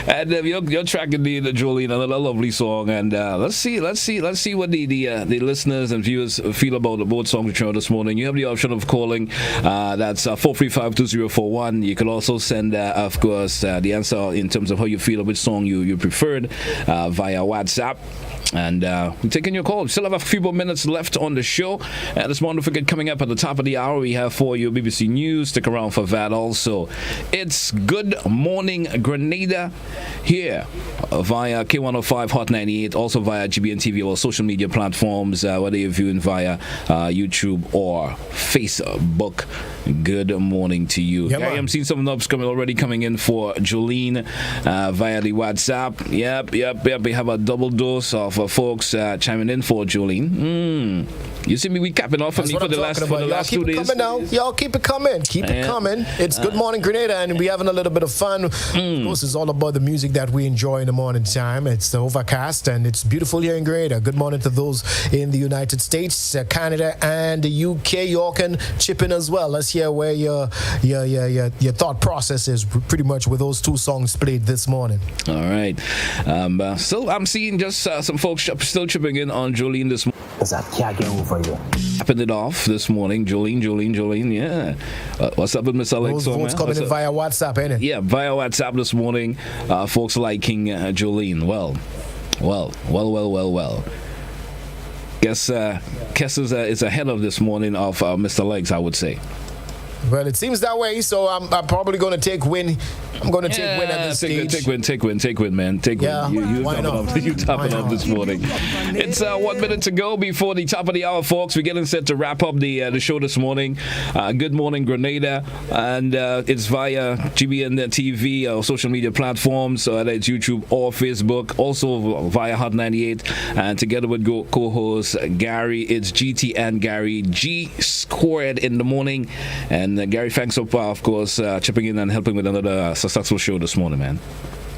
and you're tracking the Jolene, another lovely song, and let's see what the listeners and viewers feel about both songs which are this morning. You have the option of calling. That's 435-2041. You can also send, of course, the answer in terms of how you feel, which song you preferred, via WhatsApp. And we're taking your call. We still have a few more minutes left on the show. This morning, coming up at the top of the hour, we have for you BBC News. Stick around for that also. It's Good Morning Grenada here via K105 Hot 98, also via GBN TV or social media platforms, whether you're viewing via YouTube or Facebook. Good morning to you. Yeah, I'm seeing some nubs already coming in for Jolene via the WhatsApp. Yep. We have a double dose of folks chiming in for Jolene. You see me, we capping off for the last 2 days. Coming now. Y'all keep it coming. Keep it coming. It's Good Morning Grenada, and we're having a little bit of fun. Of course, it's all about the music that we enjoy in the morning time. It's the overcast, and it's beautiful here in Grenada. Good morning to those in the United States, Canada, and the UK. You can chip in as well. Let's hear where your thought process is pretty much with those two songs played this morning. All right. Still, I'm seeing just some folks still chipping in on Jolene this morning. Because I can't get over you. Tapping it off this morning. Jolene. Yeah. What's up with Miss Alex? Those votes coming in via WhatsApp, ain't it? Yeah, via WhatsApp this morning. Folks liking Jolene. Well. Guess Kess is ahead of this morning of Mr. Legs, I would say. Well, it seems that way, so I'm probably going to take win. I'm going to take win at this stage. Take win, man. Take win. You topping up this morning. It's 1 minute to go before the top of the hour, folks. We're getting set to wrap up the show this morning. Good Morning Grenada, and it's via GBN TV or social media platforms, so whether it's YouTube or Facebook, also via Hot 98, and together with co-host Gary, it's GT and Gary, G squared in the morning. And Gary, thanks of course, chipping in and helping with another successful show this morning, man.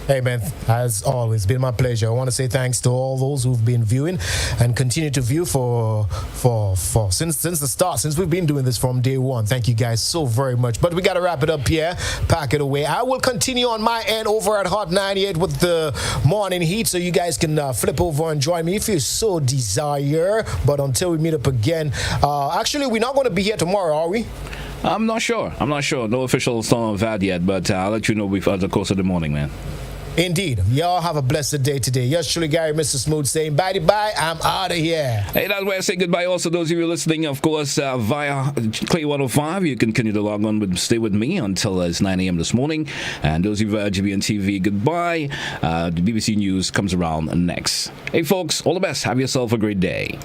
Hey, man, as always, been my pleasure. I want to say thanks to all those who've been viewing and continue to view for since the start, since we've been doing this from day one. Thank you guys so very much. But we got to wrap it up here, pack it away. I will continue on my end over at Hot 98 with the morning heat, so you guys can flip over and join me if you so desire. But until we meet up again, actually, we're not going to be here tomorrow, are we? I'm not sure. No official song of that yet, but I'll let you know before the course of the morning, man. Indeed. Y'all have a blessed day today. Yours truly, Gary, Mr. Smooth, saying bye-bye. I'm out of here. Hey, that's where I say goodbye. Also, those of you listening, of course, via Clay 105, you can continue to log on stay with me until it's 9 a.m. this morning. And those of you via GBN TV, goodbye. The BBC News comes around next. Hey, folks, all the best. Have yourself a great day.